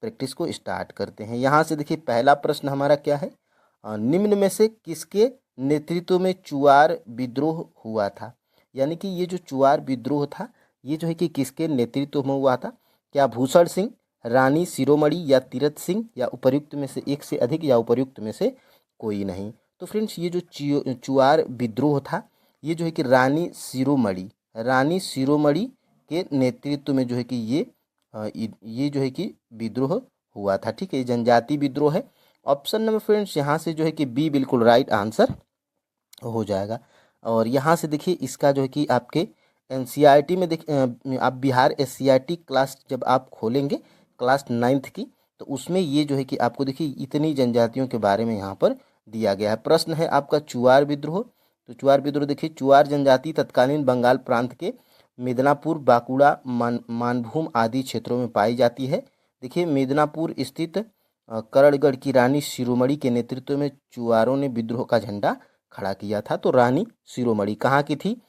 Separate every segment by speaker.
Speaker 1: Practice को start करते हैं। यहाँ से देखिए पहला प्रश्न हमारा क्या है, निम्न में से किसके नेतृत्व में चुआर विद्रोह हुआ था। यानी कि ये जो चुआर विद्रोह था ये जो है कि किसके नेतृत्व में हुआ था। क्या भूषण सिंह, रानी शिरोमणि या तीरथ सिंह, या उपर्युक्त में से एक से अधिक, या उपर्युक्त में से कोई नहीं। तो फ्रेंड्स ये जो चुआर विद्रोह था ये जो है कि रानी शिरोमणि के नेतृत्व में जो है कि ये जो है कि विद्रोह हुआ था। ठीक है, जनजाति विद्रोह है। ऑप्शन नंबर फ्रेंड्स यहाँ से जो है कि बी बिल्कुल राइट आंसर हो जाएगा। और यहाँ से देखिए इसका जो है कि आपके एनसीईआरटी में आप बिहार एससीईआरटी क्लास जब आप खोलेंगे क्लास 9th की, तो उसमें ये जो है कि आपको देखिए इतनी जनजातियों के बारे में यहाँ पर दिया गया है। प्रश्न है आपका चुआर विद्रोह। तो चुआर विद्रोह देखिए, चुआर जनजाति तत्कालीन बंगाल प्रांत के मिदनापुर, बांकुड़ा, मानभूम आदि क्षेत्रों में पाई जाती है। देखिए मिदनापुर स्थित करणगढ़ की रानी शिरोमणि के नेतृत्व में चुआरों ने विद्रोह का झंडा खड़ा किया था। तो रानी शिरोमणि कहाँ की थी,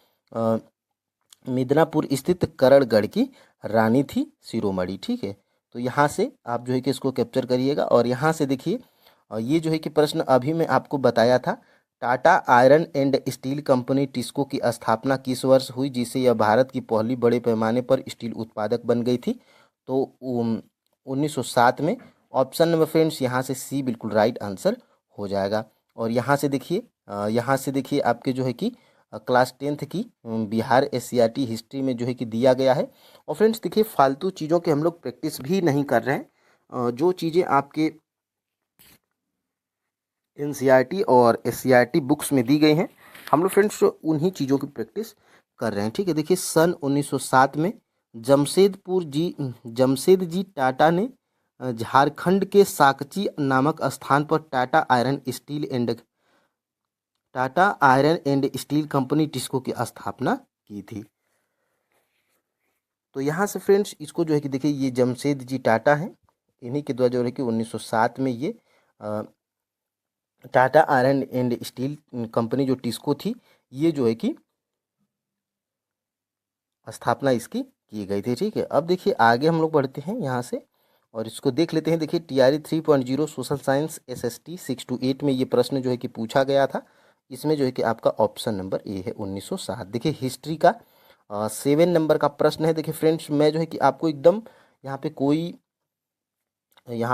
Speaker 1: मिदनापुर स्थित करणगढ़ की रानी थी शिरोमणि। ठीक है, तो यहाँ से आप जो है कि इसको कैप्चर करिएगा। और यहाँ से देखिए ये जो है कि प्रश्न अभी मैं आपको बताया था, Tata iron and steel company TISCO की स्थापना किस वर्ष हुई जिससे यह भारत की पहली बड़े पैमाने पर स्टील उत्पादक बन गई थी। तो 1907 में। ऑप्शन नंबर फ्रेंड्स यहाँ से सी बिल्कुल राइट आंसर हो जाएगा। और यहाँ से देखिए आपके जो है कि क्लास 10th की बिहार एससीईआरटी हिस्ट्री में जो है कि दिया गया है। और फ्रेंड्स देखिए फालतू चीज़ों के हम लोग प्रैक्टिस भी नहीं कर रहे हैं। जो चीज़ें आपके एनसीईआरटी और एससीईआरटी बुक्स में दी गई हैं हम लोग फ्रेंड्स उन्हीं चीज़ों की प्रैक्टिस कर रहे हैं। ठीक है, देखिए सन 1907 में जमशेद जी टाटा ने झारखंड के साकची नामक स्थान पर Tata iron and steel company TISCO की स्थापना की थी। तो यहाँ से फ्रेंड्स इसको जो है कि देखिए ये जमशेद जी टाटा हैं, इन्हीं के द्वारा जो है कि 1907 में ये Tata iron and steel company जो टिस्को थी ये जो है कि स्थापना इसकी की गई थी। ठीक है, अब देखिए आगे हम लोग बढ़ते हैं यहाँ से और इसको देख लेते हैं। देखिए TRE 3.0 social science SST 6 to 8 में ये प्रश्न जो है कि पूछा गया था। इसमें जो है कि आपका ऑप्शन नंबर ए है 1907। देखिए हिस्ट्री का 7 नंबर का प्रश्न है। देखिए फ्रेंड्स मैं जो है कि आपको एकदम यहाँ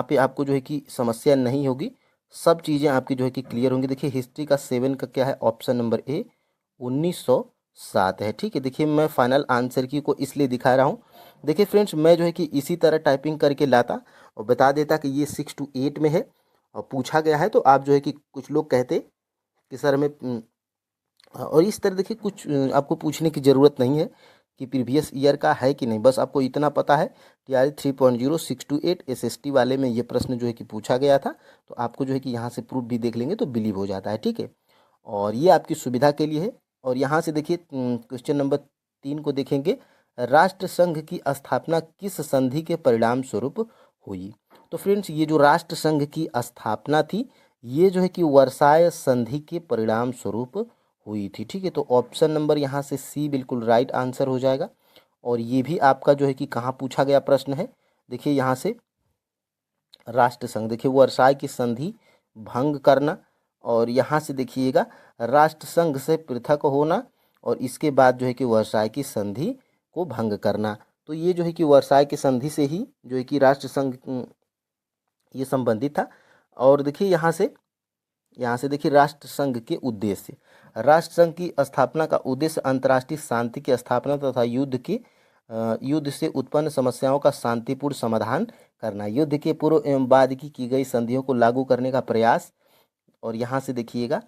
Speaker 1: पे आपको जो है कि समस्या नहीं होगी, सब चीज़ें आपकी जो है कि क्लियर होंगी। देखिए हिस्ट्री का 7 का क्या है, ऑप्शन नंबर ए 1907 है। ठीक है, देखिए मैं फाइनल आंसर की को इसलिए दिखा रहा हूँ। देखिए फ्रेंड्स मैं जो है कि इसी तरह टाइपिंग करके लाता और बता देता कि ये 6 to 8 में है और पूछा गया है, तो आप जो है कि कुछ लोग कहते कि सर हमें और इस तरह देखिए कुछ आपको पूछने की ज़रूरत नहीं है कि प्रीवियस ईयर का है कि नहीं, बस आपको इतना पता है TRE 3.0 6 to 8 SST वाले में ये प्रश्न जो है कि पूछा गया था। तो आपको जो है कि यहाँ से प्रूफ भी देख लेंगे तो बिलीव हो जाता है। ठीक है, और ये आपकी सुविधा के लिए है। और यहाँ से देखिए क्वेश्चन नंबर 3 को देखेंगे, राष्ट्र संघ की स्थापना किस संधि के परिणाम स्वरूप हुई। तो फ्रेंड्स ये जो राष्ट्र संघ की स्थापना थी ये जो है कि वर्साय संधि के परिणाम स्वरूप हुई थी। ठीक है, तो ऑप्शन नंबर यहाँ से सी बिल्कुल राइट आंसर हो जाएगा। और ये भी आपका जो है कि कहाँ पूछा गया प्रश्न है, देखिए यहाँ से राष्ट्र संघ, देखिए वर्साय की संधि भंग करना, और यहाँ से देखिएगा राष्ट्र संघ से पृथक होना, और इसके बाद जो है कि वर्साय की संधि को भंग करना। तो ये जो है कि वर्साय की संधि से ही जो है कि राष्ट्र संघ ये संबंधित था। और देखिए यहाँ से देखिए राष्ट्र संघ के उद्देश्य, राष्ट्र संघ की स्थापना का उद्देश्य अंतर्राष्ट्रीय शांति की स्थापना तथा युद्ध से उत्पन्न समस्याओं का शांतिपूर्ण समाधान करना, युद्ध के पूर्व एवं बाद की गई संधियों को लागू करने का प्रयास। और यहाँ से देखिएगा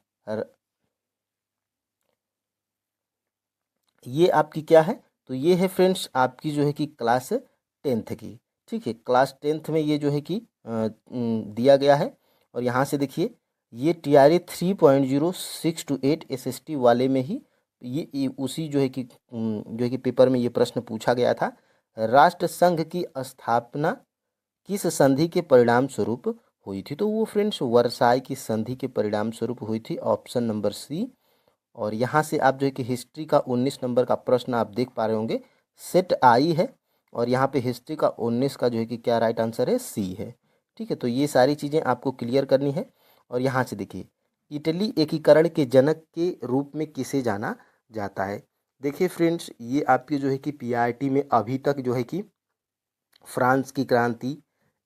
Speaker 1: ये आपकी क्या है, तो ये है फ्रेंड्स आपकी जो है कि क्लास 10th की। ठीक है, क्लास 10th में ये जो है कि दिया गया है। और यहाँ से देखिए ये TRE 3.0 6 to 8 SST वाले में ही ये उसी जो है कि पेपर में ये प्रश्न पूछा गया था, राष्ट्र संघ की स्थापना किस संधि के परिणाम स्वरूप हुई थी। तो वो फ्रेंड्स वर्साय की संधि के परिणाम स्वरूप हुई थी, ऑप्शन नंबर सी। और यहाँ से आप जो है कि हिस्ट्री का 19 नंबर का प्रश्न आप देख पा रहे होंगे, सेट आई है और यहाँ पे हिस्ट्री का 19 का जो है कि क्या राइट आंसर है, सी है। ठीक है, तो ये सारी चीज़ें आपको क्लियर करनी है। और यहाँ से देखिए, इटली एकीकरण के जनक के रूप में किसे जाना जाता है। देखिए फ्रेंड्स, ये आपकी जो है कि पीआरटी में अभी तक जो है कि फ्रांस की क्रांति,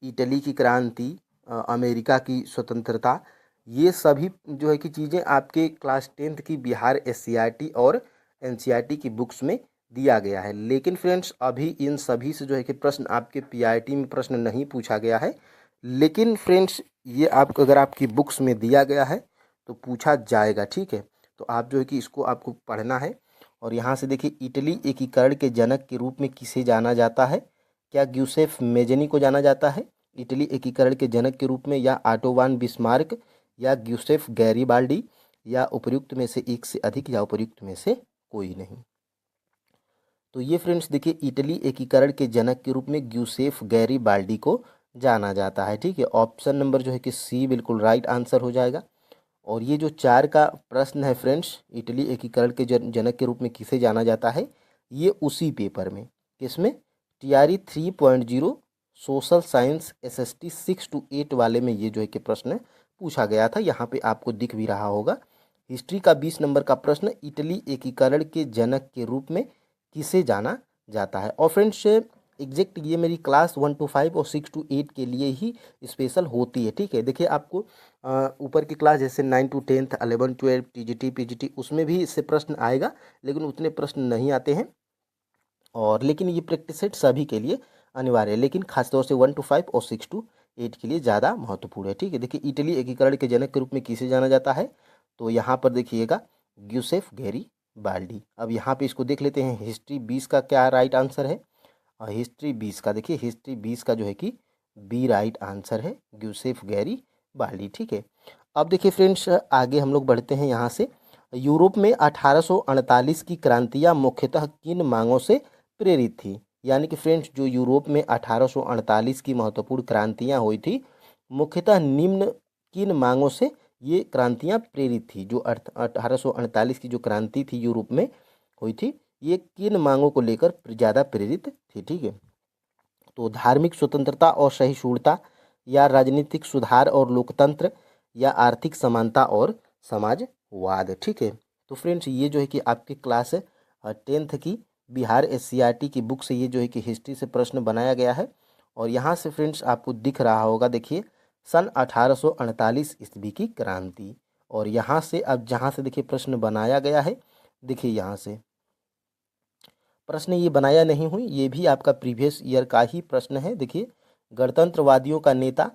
Speaker 1: इटली की क्रांति, अमेरिका की स्वतंत्रता, ये सभी जो है कि चीज़ें आपके क्लास 10th की बिहार एससीईआरटी और एनसीईआरटी की बुक्स में दिया गया है। लेकिन फ्रेंड्स, अभी इन सभी से जो है कि प्रश्न आपके पीआरटी में प्रश्न नहीं पूछा गया है। लेकिन फ्रेंड्स, ये आपको अगर आपकी बुक्स में दिया गया है तो पूछा जाएगा। ठीक है, तो आप जो है कि इसको आपको पढ़ना है। और यहाँ से देखिए, इटली एकीकरण के जनक के रूप में किसे जाना जाता है। क्या ग्यूसेफ मेजनी को जाना जाता है इटली एकीकरण के जनक के रूप में, या ऑटो वान बिस्मार्क, या ग्यूसेफ गैरीबाल्डी, या उपर्युक्त में से एक से अधिक, या उपर्युक्त में से कोई नहीं। तो ये फ्रेंड्स देखिए, इटली एकीकरण के जनक के रूप में ग्यूसेफ गैरीबाल्डी को जाना जाता है। ठीक है, ऑप्शन नंबर जो है कि सी बिल्कुल राइट आंसर हो जाएगा। और ये जो 4 का प्रश्न है फ्रेंड्स, इटली एकीकरण के जनक के रूप में किसे जाना जाता है, ये उसी पेपर में, किसमें, TRE 3.0 social science SST 6 to 8 वाले में ये जो है कि प्रश्न पूछा गया था। यहाँ पे आपको दिख भी रहा होगा। हिस्ट्री का 20 नंबर का प्रश्न, इटली एकीकरण के जनक के रूप में किसे जाना जाता है। और फ्रेंड्स, एग्जैक्ट ये मेरी क्लास 1 to 5 और 6 to 8 के लिए ही स्पेशल होती है। ठीक है, देखिए आपको ऊपर की क्लास जैसे 9 to 10th 11 12 टीजीटी पीजीटी, उसमें भी इससे प्रश्न आएगा, लेकिन उतने प्रश्न नहीं आते हैं। और लेकिन ये प्रैक्टिस सेट सभी के लिए अनिवार्य है, लेकिन खासतौर से 1 to 5 और 6 to 8 के लिए ज़्यादा महत्वपूर्ण है। ठीक है, देखिए इटली एकीकरण के जनक के रूप में किसे जाना जाता है, तो यहाँ पर देखिएगा ग्यूसेफ गैरीबाल्डी। अब यहाँ पे इसको देख लेते हैं, हिस्ट्री 20 का क्या राइट आंसर है। हिस्ट्री 20 का देखिए, हिस्ट्री 20 का जो है कि बी राइट आंसर है, ग्यूसेफ गैरीबाल्डी। ठीक है, अब देखिए फ्रेंड्स, आगे हम लोग बढ़ते हैं यहाँ से। यूरोप में 1848 की क्रांतियाँ मुख्यतः किन मांगों से प्रेरित थी। यानी कि फ्रेंड्स, जो यूरोप में 1848 की महत्वपूर्ण क्रांतियाँ हुई थी, मुख्यतः निम्न किन मांगों से ये क्रांतियाँ प्रेरित थी। जो 1848 की जो क्रांति थी यूरोप में हुई थी, ये किन मांगों को लेकर ज़्यादा प्रेरित थी। ठीक है, तो धार्मिक स्वतंत्रता और सहिष्णुता, या राजनीतिक सुधार और लोकतंत्र, या आर्थिक समानता और समाजवाद। ठीक है, तो फ्रेंड्स, ये जो है कि आपकी क्लास 10th की बिहार एससीईआरटी की बुक से ये जो है कि हिस्ट्री से प्रश्न बनाया गया है। और यहाँ से फ्रेंड्स आपको दिख रहा होगा, देखिए सन 1848 ईस्वी की क्रांति। और यहाँ से अब जहाँ से देखिए प्रश्न बनाया गया है, देखिए यहाँ से प्रश्न ये बनाया नहीं हुई, ये भी आपका प्रीवियस ईयर का ही प्रश्न है। देखिए, गणतंत्रवादियों का नेता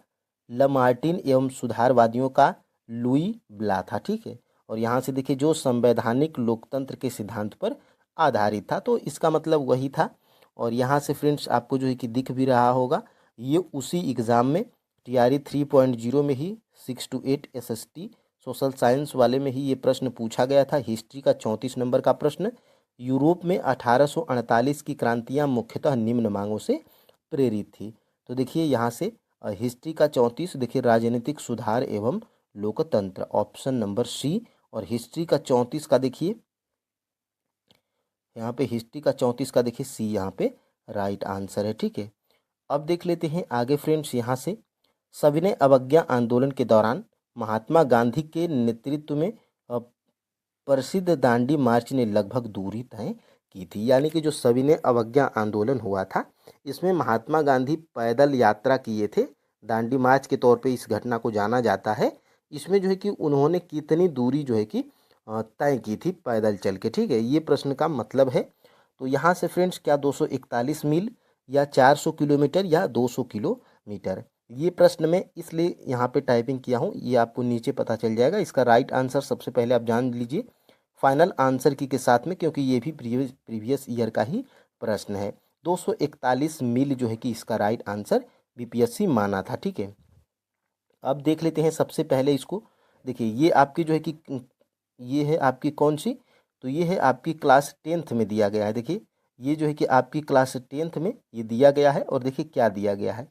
Speaker 1: लमार्टिन एवं सुधारवादियों का लुई ब्ला था। ठीक है, और यहाँ से देखिए, जो संवैधानिक लोकतंत्र के सिद्धांत पर आधारित था, तो इसका मतलब वही था। और यहाँ से फ्रेंड्स आपको जो है कि दिख भी रहा होगा, ये उसी एग्ज़ाम में टीआरई 3.0 में ही 6 to 8 एसएसटी सोशल साइंस वाले में ही ये प्रश्न पूछा गया था। हिस्ट्री का 34 नंबर का प्रश्न, यूरोप में 1848 की क्रांतियां मुख्यतः निम्न मांगों से प्रेरित थी। तो देखिए यहाँ से हिस्ट्री का 34, देखिए राजनीतिक सुधार एवं लोकतंत्र, ऑप्शन नंबर सी। और हिस्ट्री का 34 का देखिए यहाँ पे, हिस्ट्री का 34 का देखिए सी यहाँ पे राइट आंसर है। ठीक है, अब देख लेते हैं आगे फ्रेंड्स। यहाँ से सविनय अवज्ञा आंदोलन के दौरान महात्मा गांधी के नेतृत्व में प्रसिद्ध दांडी मार्च ने लगभग दूरी तय की थी। यानी कि जो सविनय अवज्ञा आंदोलन हुआ था, इसमें महात्मा गांधी पैदल यात्रा किए थे। दांडी मार्च के तौर पे इस घटना को जाना जाता है। इसमें जो है कि उन्होंने कितनी दूरी जो है कि तय की थी पैदल चल के। ठीक है, ये प्रश्न का मतलब है। तो यहाँ से फ्रेंड्स, क्या 241 मील, या 400 किलोमीटर, या 200 किलोमीटर, ये प्रश्न में इसलिए यहाँ पे टाइपिंग किया हूँ, ये आपको नीचे पता चल जाएगा। इसका राइट आंसर सबसे पहले आप जान लीजिए फाइनल आंसर की के साथ में, क्योंकि ये भी प्रीवियस ईयर का ही प्रश्न है। 241 मील जो है कि इसका राइट आंसर बीपीएससी माना था। ठीक है, अब देख लेते हैं सबसे पहले इसको। देखिए, ये आपकी जो है कि ये है आपकी कौन सी, तो ये है आपकी क्लास 10th में दिया गया है। देखिए, ये जो है कि आपकी क्लास 10th में ये दिया गया है। और देखिए क्या दिया गया है,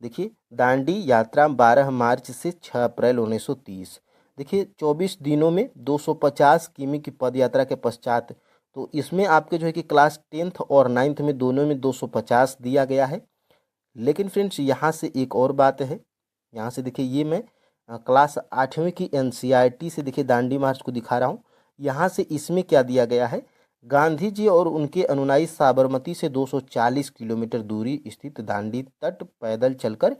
Speaker 1: देखिए दांडी यात्रा 12 मार्च से 6 अप्रैल 1930। देखिए 24 दिनों में 250 किमी की पद यात्रा के पश्चात तो इसमें आपके जो है कि क्लास 10th और 9th में दोनों में 250 दिया गया है। लेकिन फ्रेंड्स यहाँ से एक और बात है, यहाँ से देखिए ये मैं क्लास 8वीं की एनसीईआरटी से देखिए दांडी मार्च को दिखा रहा हूँ। यहाँ से इसमें क्या दिया गया है, गांधी जी और उनके अनुयायी साबरमती से 240 किलोमीटर दूरी स्थित दांडी तट पैदल चलकर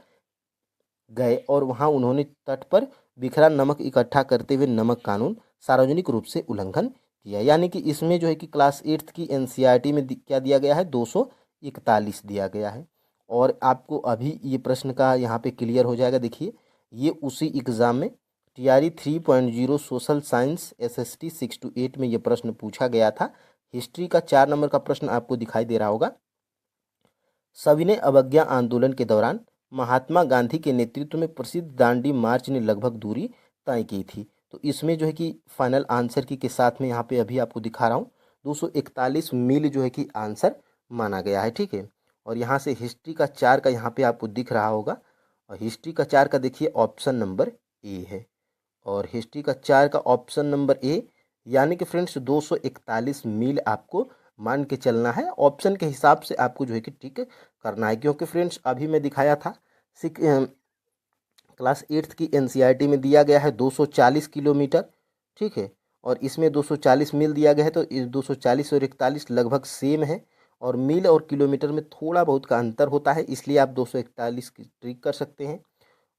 Speaker 1: गए और वहाँ उन्होंने तट पर बिखरा नमक इकट्ठा करते हुए नमक कानून सार्वजनिक रूप से उल्लंघन किया। यानी कि इसमें जो है कि क्लास 8th की एनसीईआरटी में क्या दिया गया है, 241 दिया गया है। और आपको अभी ये प्रश्न का यहाँ पे क्लियर हो जाएगा। देखिए ये उसी एग्ज़ाम में TRE 3.0 social science SST 6 to 8 में ये प्रश्न पूछा गया था। हिस्ट्री का 4 नंबर का प्रश्न आपको दिखाई दे रहा होगा। सविनय अवज्ञा आंदोलन के दौरान महात्मा गांधी के नेतृत्व में प्रसिद्ध दांडी मार्च ने लगभग दूरी तय की थी। तो इसमें जो है कि फाइनल आंसर की के साथ में यहाँ पे अभी आपको दिखा रहा हूँ 241 मील जो है कि आंसर माना गया है, ठीक है। और यहाँ से हिस्ट्री का 4 का यहाँ पे आपको दिख रहा होगा, और हिस्ट्री का 4 का देखिए ऑप्शन नंबर ए है। और हिस्ट्री का 4 का ऑप्शन नंबर ए, यानी कि फ्रेंड्स 241 मील आपको मान के चलना है। ऑप्शन के हिसाब से आपको जो है कि टिक करना है, क्योंकि फ्रेंड्स अभी मैं दिखाया था क्लास 8th की एनसीईआरटी में दिया गया है 240 किलोमीटर, ठीक है। और इसमें 240 मील दिया गया है, तो इस 240 और 41 लगभग सेम है। और मील और किलोमीटर में थोड़ा बहुत का अंतर होता है, इसलिए आप 241 की ट्रिक कर सकते हैं।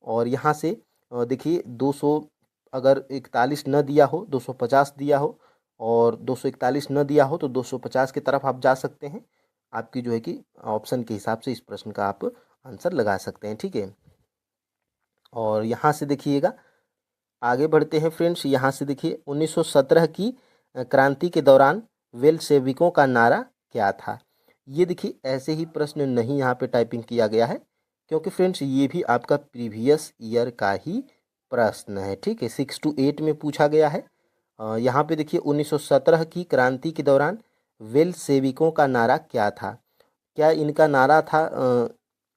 Speaker 1: और यहाँ से देखिए 200 अगर 41 न दिया हो, 250 दिया हो और 241 न दिया हो, तो 250 की तरफ आप जा सकते हैं। आपकी जो है कि ऑप्शन के हिसाब से इस प्रश्न का आप आंसर लगा सकते हैं, ठीक है। और यहाँ से देखिएगा आगे बढ़ते हैं फ्रेंड्स। यहाँ से देखिए 1917 की क्रांति के दौरान वेल सेविकों का नारा क्या था। ये देखिए ऐसे ही प्रश्न नहीं यहाँ पे टाइपिंग किया गया है, क्योंकि फ्रेंड्स ये भी आपका प्रीवियस ईयर का ही प्रश्न है, ठीक है। 6 to 8 में पूछा गया है। यहाँ पे देखिए 1917 की क्रांति के दौरान वेल सेविकों का नारा क्या था। क्या इनका नारा था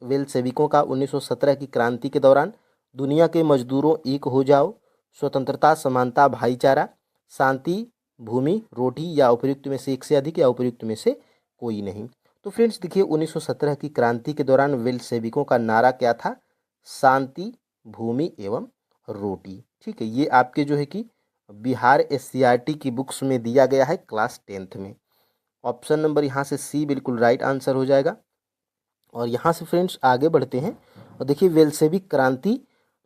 Speaker 1: वेल सेविकों का 1917 की क्रांति के दौरान? दुनिया के मजदूरों एक हो जाओ, स्वतंत्रता समानता भाईचारा, शांति भूमि रोटी, या उपयुक्त में से एक से अधिक, या उपयुक्त में से कोई नहीं। तो फ्रेंड्स देखिए 1917 की क्रांति के दौरान वेल सेविकों का नारा क्या था? शांति भूमि एवं रोटी, ठीक है। ये आपके जो है कि बिहार एससीईआरटी की बुक्स में दिया गया है क्लास 10th में। ऑप्शन नंबर यहाँ से सी बिल्कुल राइट आंसर हो जाएगा। और यहाँ से फ्रेंड्स आगे बढ़ते हैं और देखिए वेलसेविक क्रांति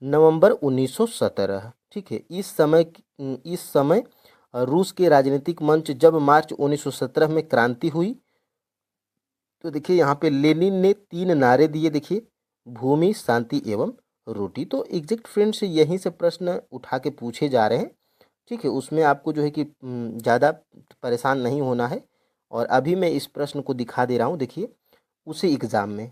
Speaker 1: नवंबर 1917, ठीक है। इस समय रूस के राजनीतिक मंच जब मार्च 1917 में क्रांति हुई, तो देखिए यहाँ पे लेनिन ने 3 नारे दिए, देखिए भूमि शांति एवं रोटी। तो एग्जैक्ट फ्रेंड्स यहीं से प्रश्न उठा के पूछे जा रहे हैं, ठीक है। उसमें आपको जो है कि ज़्यादा परेशान नहीं होना है। और अभी मैं इस प्रश्न को दिखा दे रहा हूँ, देखिए उसी एग्ज़ाम में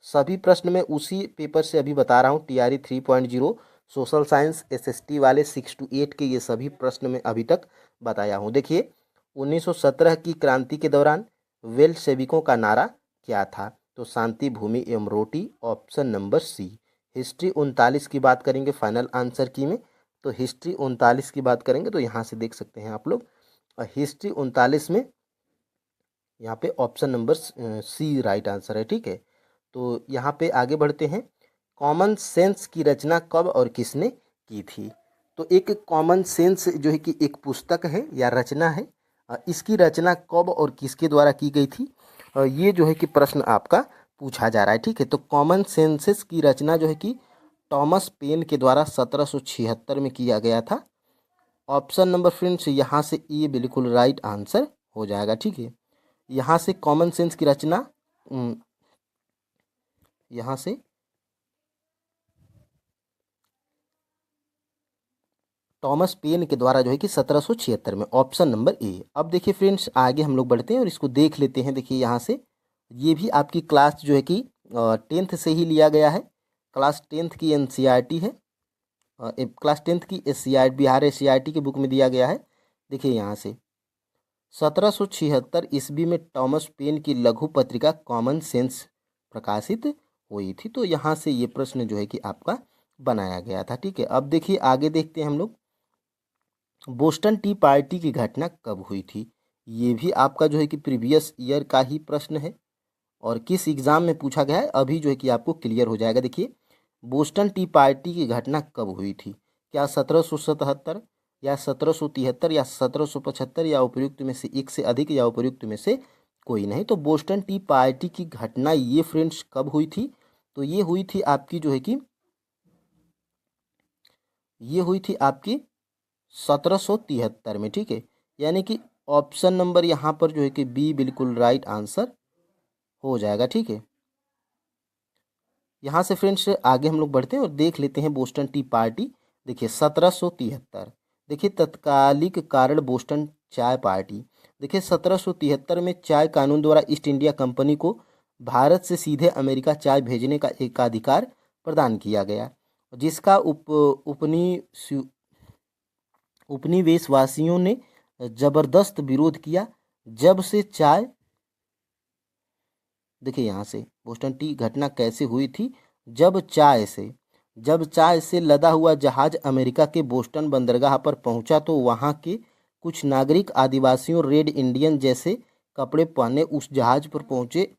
Speaker 1: सभी प्रश्न में उसी पेपर से अभी बता रहा हूँ। टीआरई 3.0 सोशल साइंस एसएसटी वाले 6 to 8 के ये सभी प्रश्न में अभी तक बताया हूँ। देखिए 1917 की क्रांति के दौरान वेल सेविकों का नारा क्या था? तो शांति भूमि एवं रोटी, ऑप्शन नंबर सी। हिस्ट्री 39 की बात करेंगे फाइनल आंसर की में, तो हिस्ट्री 39 की बात करेंगे तो यहाँ से देख सकते हैं आप लोग, हिस्ट्री 39 में यहाँ पे option number C right answer है, ठीक है। तो यहाँ पे आगे बढ़ते हैं। कॉमन सेंस की रचना कब और किसने की थी? तो एक कॉमन सेंस जो है कि एक पुस्तक है या रचना है, इसकी रचना कब और किसके द्वारा की गई थी? ये जो है कि प्रश्न आपका पूछा जा रहा है, ठीक है। तो कॉमन सेंसेस की रचना जो है कि टॉमस पेन के द्वारा 1776 में किया गया था। ऑप्शन नंबर फ्रेंड्स यहाँ से ये बिल्कुल राइट आंसर हो जाएगा, ठीक है। यहाँ से कॉमन सेंस की रचना यहाँ से टॉमस पेन के द्वारा जो है कि 1776 में, ऑप्शन नंबर ए। अब देखिए फ्रेंड्स आगे हम लोग बढ़ते हैं और इसको देख लेते हैं। देखिए यहाँ से ये भी आपकी क्लास जो है कि 10th से ही लिया गया है। क्लास 10th की एनसीईआरटी है, क्लास 10th की एससीईआरटी बिहार एससीईआरटी की बुक में दिया गया है। देखिए यहाँ से 1776 ईस्वी में टॉमस पेन की लघु पत्रिका कॉमन सेंस प्रकाशित हुई थी। तो यहाँ से ये प्रश्न जो है कि आपका बनाया गया था, ठीक है। अब देखिए आगे देखते हैं हम लोग, बोस्टन टी पार्टी की घटना कब हुई थी? ये भी आपका जो है कि प्रीवियस ईयर का ही प्रश्न है और किस एग्ज़ाम में पूछा गया है अभी जो है कि आपको क्लियर हो जाएगा। देखिए, बोस्टन टी पार्टी की घटना कब हुई थी? क्या 1777 या 1773 या 1775 या उपयुक्त में से एक से अधिक या उपयुक्त में से कोई नहीं? तो बोस्टन टी पार्टी की घटना ये फ्रेंड्स कब हुई थी? तो ये हुई थी आपकी जो है कि ये हुई थी आपकी 1773 में, ठीक है। यानी कि ऑप्शन नंबर यहाँ पर जो है कि बी बिल्कुल राइट आंसर हो जाएगा, ठीक है। यहाँ से फ्रेंड्स आगे हम लोग बढ़ते हैं और देख लेते हैं बोस्टन टी पार्टी। देखिए 1773, देखिए तत्कालिक कारण बोस्टन चाय पार्टी। देखिए 1773 में चाय कानून द्वारा ईस्ट इंडिया कंपनी को भारत से सीधे अमेरिका चाय भेजने का एकाधिकार प्रदान किया गया, जिसका उपनिवेशवासियों ने जबरदस्त विरोध किया। जब से चाय, देखिए यहाँ से बोस्टन टी घटना कैसे हुई थी? जब चाय से लदा हुआ जहाज अमेरिका के बोस्टन बंदरगाह पर पहुंचा तो वहां के कुछ नागरिक आदिवासियों रेड इंडियन जैसे कपड़े पहने उस जहाज पर पहुंचे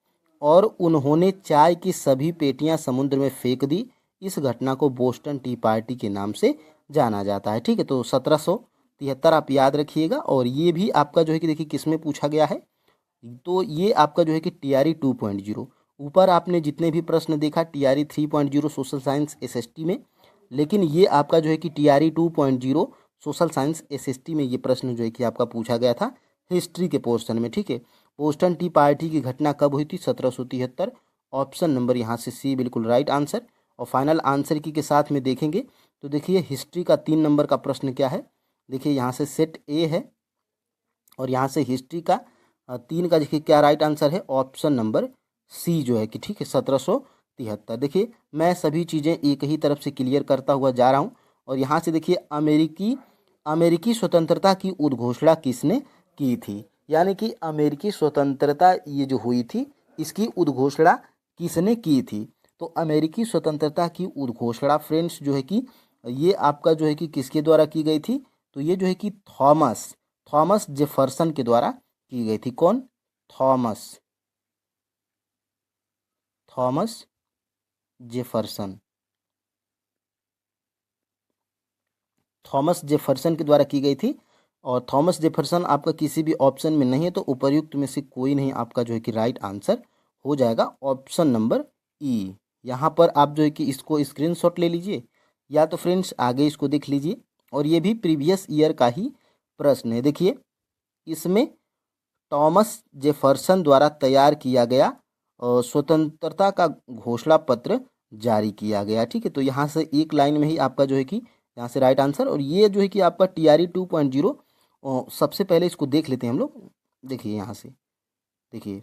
Speaker 1: और उन्होंने चाय की सभी पेटियां समुद्र में फेंक दी। इस घटना को बोस्टन टी पार्टी के नाम से जाना जाता है, ठीक है। तो 1773 आप याद रखिएगा। और ये भी आपका जो है कि देखिए किस में पूछा गया है? तो ये आपका जो है कि टीआरई 2.0। ऊपर आपने जितने भी प्रश्न देखा टीआरई 3.0 सोशल साइंस एसएसटी में, लेकिन ये आपका जो है कि टीआरई 2.0 सोशल साइंस एसएसटी में ये प्रश्न जो है कि आपका पूछा गया था हिस्ट्री के पोर्शन में, ठीक है। बोस्टन टी पार्टी की घटना कब हुई थी? 1773। ऑप्शन नंबर यहाँ से सी बिल्कुल राइट आंसर। और फाइनल आंसर की के साथ में देखेंगे तो देखिए हिस्ट्री का 3 नंबर का प्रश्न क्या है? देखिए यहाँ से सेट ए है और यहाँ से हिस्ट्री का 3 का देखिए क्या राइट आंसर है? ऑप्शन नंबर सी जो है कि, ठीक है, 1773। देखिए मैं सभी चीज़ें एक ही तरफ से क्लियर करता हुआ जा रहा हूँ। और यहाँ से देखिए अमेरिकी स्वतंत्रता की उद्घोषणा किसने की थी? यानी कि अमेरिकी स्वतंत्रता ये जो हुई थी इसकी उद्घोषणा किसने की थी? तो अमेरिकी स्वतंत्रता की उद्घोषणा फ्रेंड्स जो है कि ये आपका जो है कि किसके द्वारा की गई थी? तो ये जो है कि थॉमस जेफरसन के द्वारा की गई थी। कौन? Thomas Jefferson. थॉमस जेफरसन के द्वारा की गई थी। और थॉमस जेफरसन आपका किसी भी ऑप्शन में नहीं है तो उपर्युक्त में से कोई नहीं आपका जो है कि राइट आंसर हो जाएगा ऑप्शन नंबर ई। यहाँ पर आप जो है कि इसको स्क्रीनशॉट ले लीजिए या तो फ्रेंड्स आगे इसको देख लीजिए। और ये भी प्रीवियस ईयर का ही प्रश्न है। देखिए इसमें टॉमस जेफरसन द्वारा तैयार किया गया स्वतंत्रता का घोषणा पत्र जारी किया गया, ठीक है। तो यहाँ से एक लाइन में ही आपका जो है कि यहाँ से राइट आंसर। और ये जो है कि आपका टीआरई 2.0 सबसे पहले इसको देख लेते हैं हम लोग। देखिए यहाँ से देखिए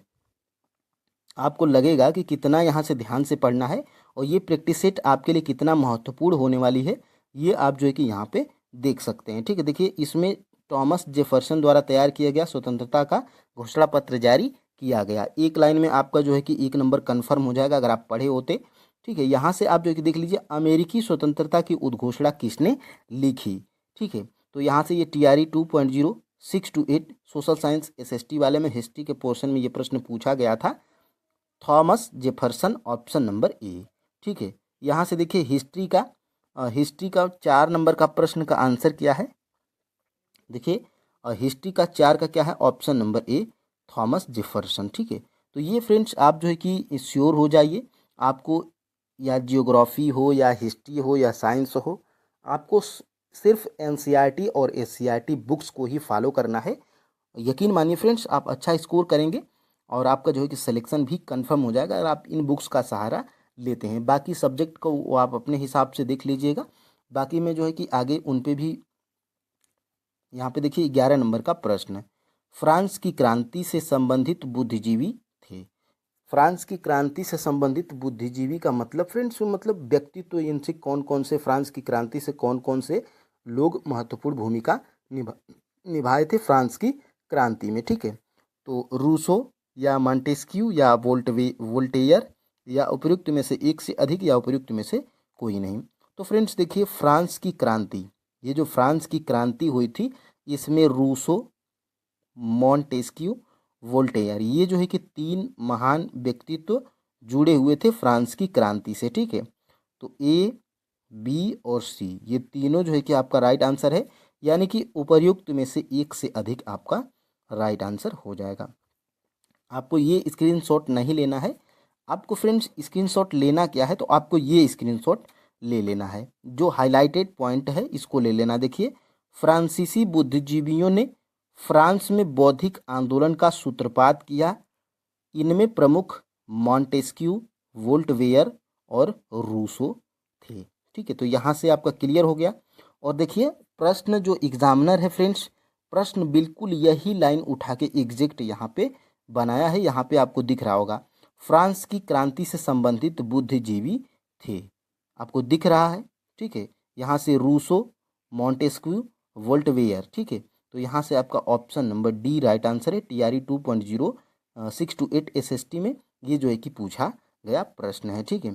Speaker 1: आपको लगेगा कि कितना यहाँ से ध्यान से पढ़ना है और ये प्रैक्टिस सेट आपके लिए कितना महत्वपूर्ण होने वाली है ये आप जो है कि यहाँ पे देख सकते हैं, ठीक है। देखिए इसमें टॉमस जेफरसन द्वारा तैयार किया गया स्वतंत्रता का घोषणा पत्र जारी किया गया। एक लाइन में आपका जो है कि 1 नंबर कन्फर्म हो जाएगा अगर आप पढ़े होते, ठीक है। यहाँ से आप जो है कि देख लीजिए अमेरिकी स्वतंत्रता की उद्घोषणा किसने लिखी, ठीक है। तो यहाँ से ये TRE 2.0 6 to 8 social science SST वाले में हिस्ट्री के पोर्शन में ये प्रश्न पूछा गया था। Thomas Jefferson option number A, ठीक है। यहाँ से देखिए हिस्ट्री का 4 नंबर का प्रश्न का आंसर क्या है? देखिए हिस्ट्री का 4 का क्या है? Option number A Thomas Jefferson, ठीक है। तो ये फ्रेंड्स आप जो है कि श्योर हो जाइए, आपको या जियोग्राफी हो या हिस्ट्री हो या साइंस हो, आपको सिर्फ एनसीईआरटी और एससीईआरटी बुक्स को ही फॉलो करना है। यकीन मानिए फ्रेंड्स आप अच्छा स्कोर करेंगे और आपका जो है कि सिलेक्शन भी कंफर्म हो जाएगा अगर आप इन बुक्स का सहारा लेते हैं। बाकी सब्जेक्ट को वो आप अपने हिसाब से देख लीजिएगा। बाकी में जो है कि आगे उन पे भी यहाँ पे देखिए 11 नंबर का प्रश्न है। फ्रांस की क्रांति से संबंधित बुद्धिजीवी थे। फ्रांस की क्रांति से संबंधित बुद्धिजीवी का मतलब फ्रेंड्स मतलब व्यक्तित्व, इनसे कौन कौन से फ्रांस की क्रांति से कौन कौन से लोग महत्वपूर्ण भूमिका निभाए थे फ्रांस की क्रांति में, ठीक है। तो रूसो या मॉन्टेस्क्यू या वोल्टेयर या उपयुक्त में से एक से अधिक या उपयुक्त में से कोई नहीं। तो फ्रेंड्स देखिए फ्रांस की क्रांति, ये जो फ्रांस की क्रांति हुई थी इसमें रूसो, मॉन्टेस्क्यू, वोल्टेयर, ये जो है कि 3 महान व्यक्तित्व जुड़े हुए थे फ्रांस की क्रांति से। ठीक है, तो ए, बी और सी ये तीनों जो है कि आपका राइट आंसर है, यानी कि उपर्युक्त में से एक से अधिक आपका राइट आंसर हो जाएगा। आपको ये स्क्रीनशॉट नहीं लेना है, आपको फ्रेंड्स स्क्रीनशॉट लेना क्या है, तो आपको ये स्क्रीनशॉट ले लेना है, जो हाईलाइटेड पॉइंट है इसको ले लेना। देखिए, फ्रांसीसी बुद्धिजीवियों ने फ्रांस में बौद्धिक आंदोलन का सूत्रपात किया। इनमें प्रमुख मॉन्टेस्क्यू, वोल्टेयर और रूसो थे। ठीक है, तो यहाँ से आपका क्लियर हो गया। और देखिए, प्रश्न जो एग्जामिनर है फ्रेंड्स, प्रश्न बिल्कुल यही लाइन उठा के एग्जैक्ट यहाँ पे बनाया है। यहाँ पे आपको दिख रहा होगा, फ्रांस की क्रांति से संबंधित बुद्धिजीवी थे, आपको दिख रहा है। ठीक है, यहाँ से रूसो, मॉन्टेस्क्यू, वोल्टेयर। ठीक है, तो यहाँ से आपका option number D right answer है। TRE 2.0 6 to 8 SST में ये जो है कि पूछा गया प्रश्न है। ठीक है,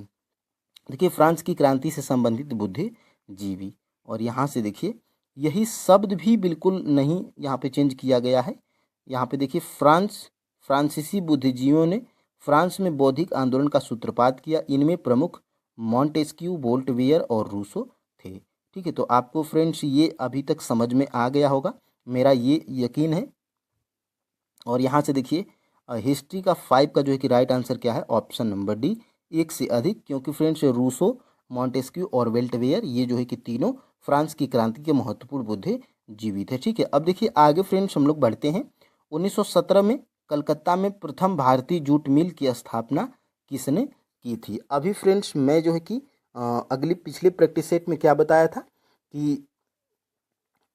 Speaker 1: देखिए, फ्रांस की क्रांति से संबंधित बुद्धिजीवी, और यहाँ से देखिए यही शब्द भी बिल्कुल नहीं यहाँ पे चेंज किया गया है। यहाँ पे देखिए, फ्रांसीसी बुद्धिजीवियों ने फ्रांस में बौद्धिक आंदोलन का सूत्रपात किया। इनमें प्रमुख मॉन्टेस्क्यू, वोल्टेयर और रूसो थे। ठीक है, तो आपको फ्रेंड्स ये अभी तक समझ में आ गया होगा, मेरा ये यकीन है। और यहाँ से देखिए, हिस्ट्री का 5 का जो है कि राइट आंसर क्या है, ऑप्शन नंबर डी, एक से अधिक, क्योंकि फ्रेंड्स रूसो, मॉन्टेस्क्यू और वोल्टेयर ये जो है कि तीनों फ्रांस की क्रांति के महत्वपूर्ण बुद्धिजीवी थे। ठीक है, अब देखिए आगे फ्रेंड्स हम लोग बढ़ते हैं। 1917 में कलकत्ता में प्रथम भारतीय जूट मिल की स्थापना किसने की थी? अभी फ्रेंड्स मैं जो है कि पिछले प्रैक्टिस सेट में क्या बताया था कि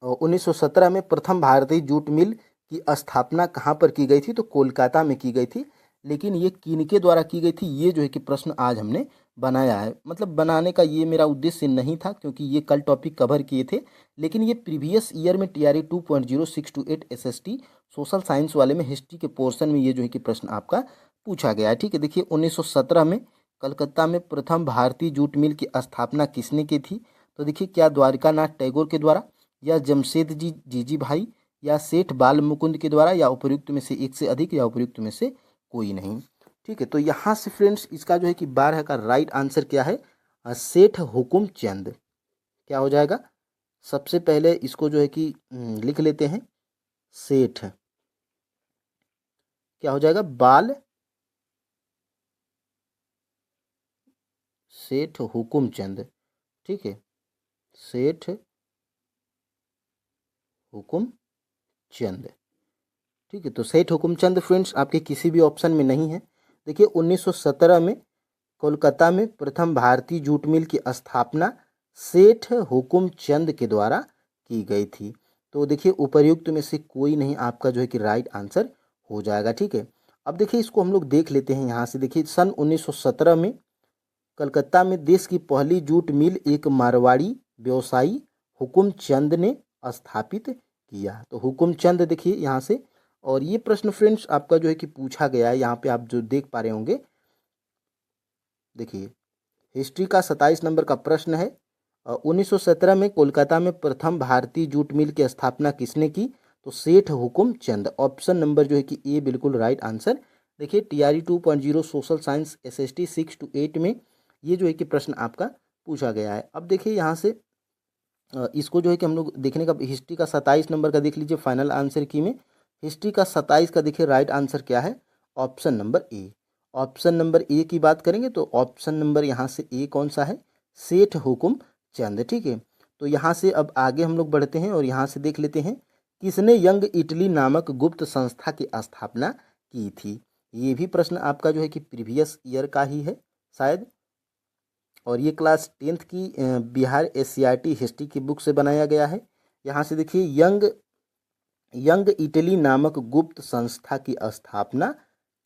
Speaker 1: 1917 में प्रथम भारतीय जूट मिल की स्थापना कहाँ पर की गई थी? तो कोलकाता में की गई थी। लेकिन ये किनके द्वारा की गई थी, ये जो है कि प्रश्न आज हमने बनाया है। मतलब बनाने का ये मेरा उद्देश्य नहीं था, क्योंकि ये कल टॉपिक कवर किए थे, लेकिन ये प्रीवियस ईयर में TRE 2.0 6 to 8 SST social science वाले में हिस्ट्री के पोर्शन में ये जो है कि प्रश्न आपका पूछा गया है। ठीक है, देखिए 1917 में कलकत्ता में प्रथम भारतीय जूट मिल की स्थापना किसने की थी? तो देखिए, क्या द्वारिकानाथ टैगोर के द्वारा, या जमशेदजी जीजी भाई, या सेठ बाल मुकुंद के द्वारा, या उपर्युक्त में से एक से अधिक, या उपर्युक्त में से कोई नहीं। ठीक है, तो यहाँ से फ्रेंड्स इसका जो है कि 12 का राइट आंसर क्या है? सेठ हुकुम चंद। क्या हो जाएगा? सबसे पहले इसको जो है कि लिख लेते हैं, सेठ, क्या हो जाएगा? बाल, सेठ हुकुम चंद। ठीक है, सेठ हुकुम चंद। ठीक है, तो सेठ हुकुमचंद फ्रेंड्स आपके किसी भी ऑप्शन में नहीं है। देखिए, 1917 में कोलकाता में प्रथम भारतीय जूट मिल की स्थापना सेठ हुकुमचंद के द्वारा की गई थी। तो देखिए, उपर्युक्त में से कोई नहीं आपका जो है कि राइट आंसर हो जाएगा। ठीक है, अब देखिए इसको हम लोग देख लेते हैं। यहाँ से देखिए, सन 1917 में कलकत्ता में देश की पहली जूट मिल एक मारवाड़ी व्यवसायी हुकुमचंद ने स्थापित किया। तो हुकुमचंद देखिए यहाँ से, और ये प्रश्न फ्रेंड्स आपका जो है कि पूछा गया है, यहाँ पे आप जो देख पा रहे होंगे। देखिए, हिस्ट्री का 27 नंबर का प्रश्न है, 1917 में कोलकाता में प्रथम भारतीय जूट मिल की स्थापना किसने की? तो सेठ हुकुमचंद। ऑप्शन नंबर जो है कि ए बिल्कुल राइट आंसर। देखिए, TRE 2.0 social science SST 6 to 8 में ये जो है कि प्रश्न आपका पूछा गया है। अब देखिए यहाँ से इसको जो है कि हम लोग देखने का, हिस्ट्री का 27 नंबर का देख लीजिए फाइनल आंसर की में। हिस्ट्री का 27 का देखिए राइट आंसर क्या है? Option number A. Option number A की बात करेंगे तो ऑप्शन नंबर यहाँ से ए कौन सा है? सेठ हुकुम चंद। ठीक है, तो यहाँ से अब आगे हम लोग बढ़ते हैं और यहाँ से देख लेते हैं, किसने यंग इटली नामक गुप्त संस्था की स्थापना की थी? ये भी प्रश्न आपका जो है कि प्रीवियस ईयर का ही है शायद, और ये क्लास 10th की बिहार SCRT हिस्ट्री की बुक से बनाया गया है। यहाँ से देखिए, यंग इटली नामक गुप्त संस्था की स्थापना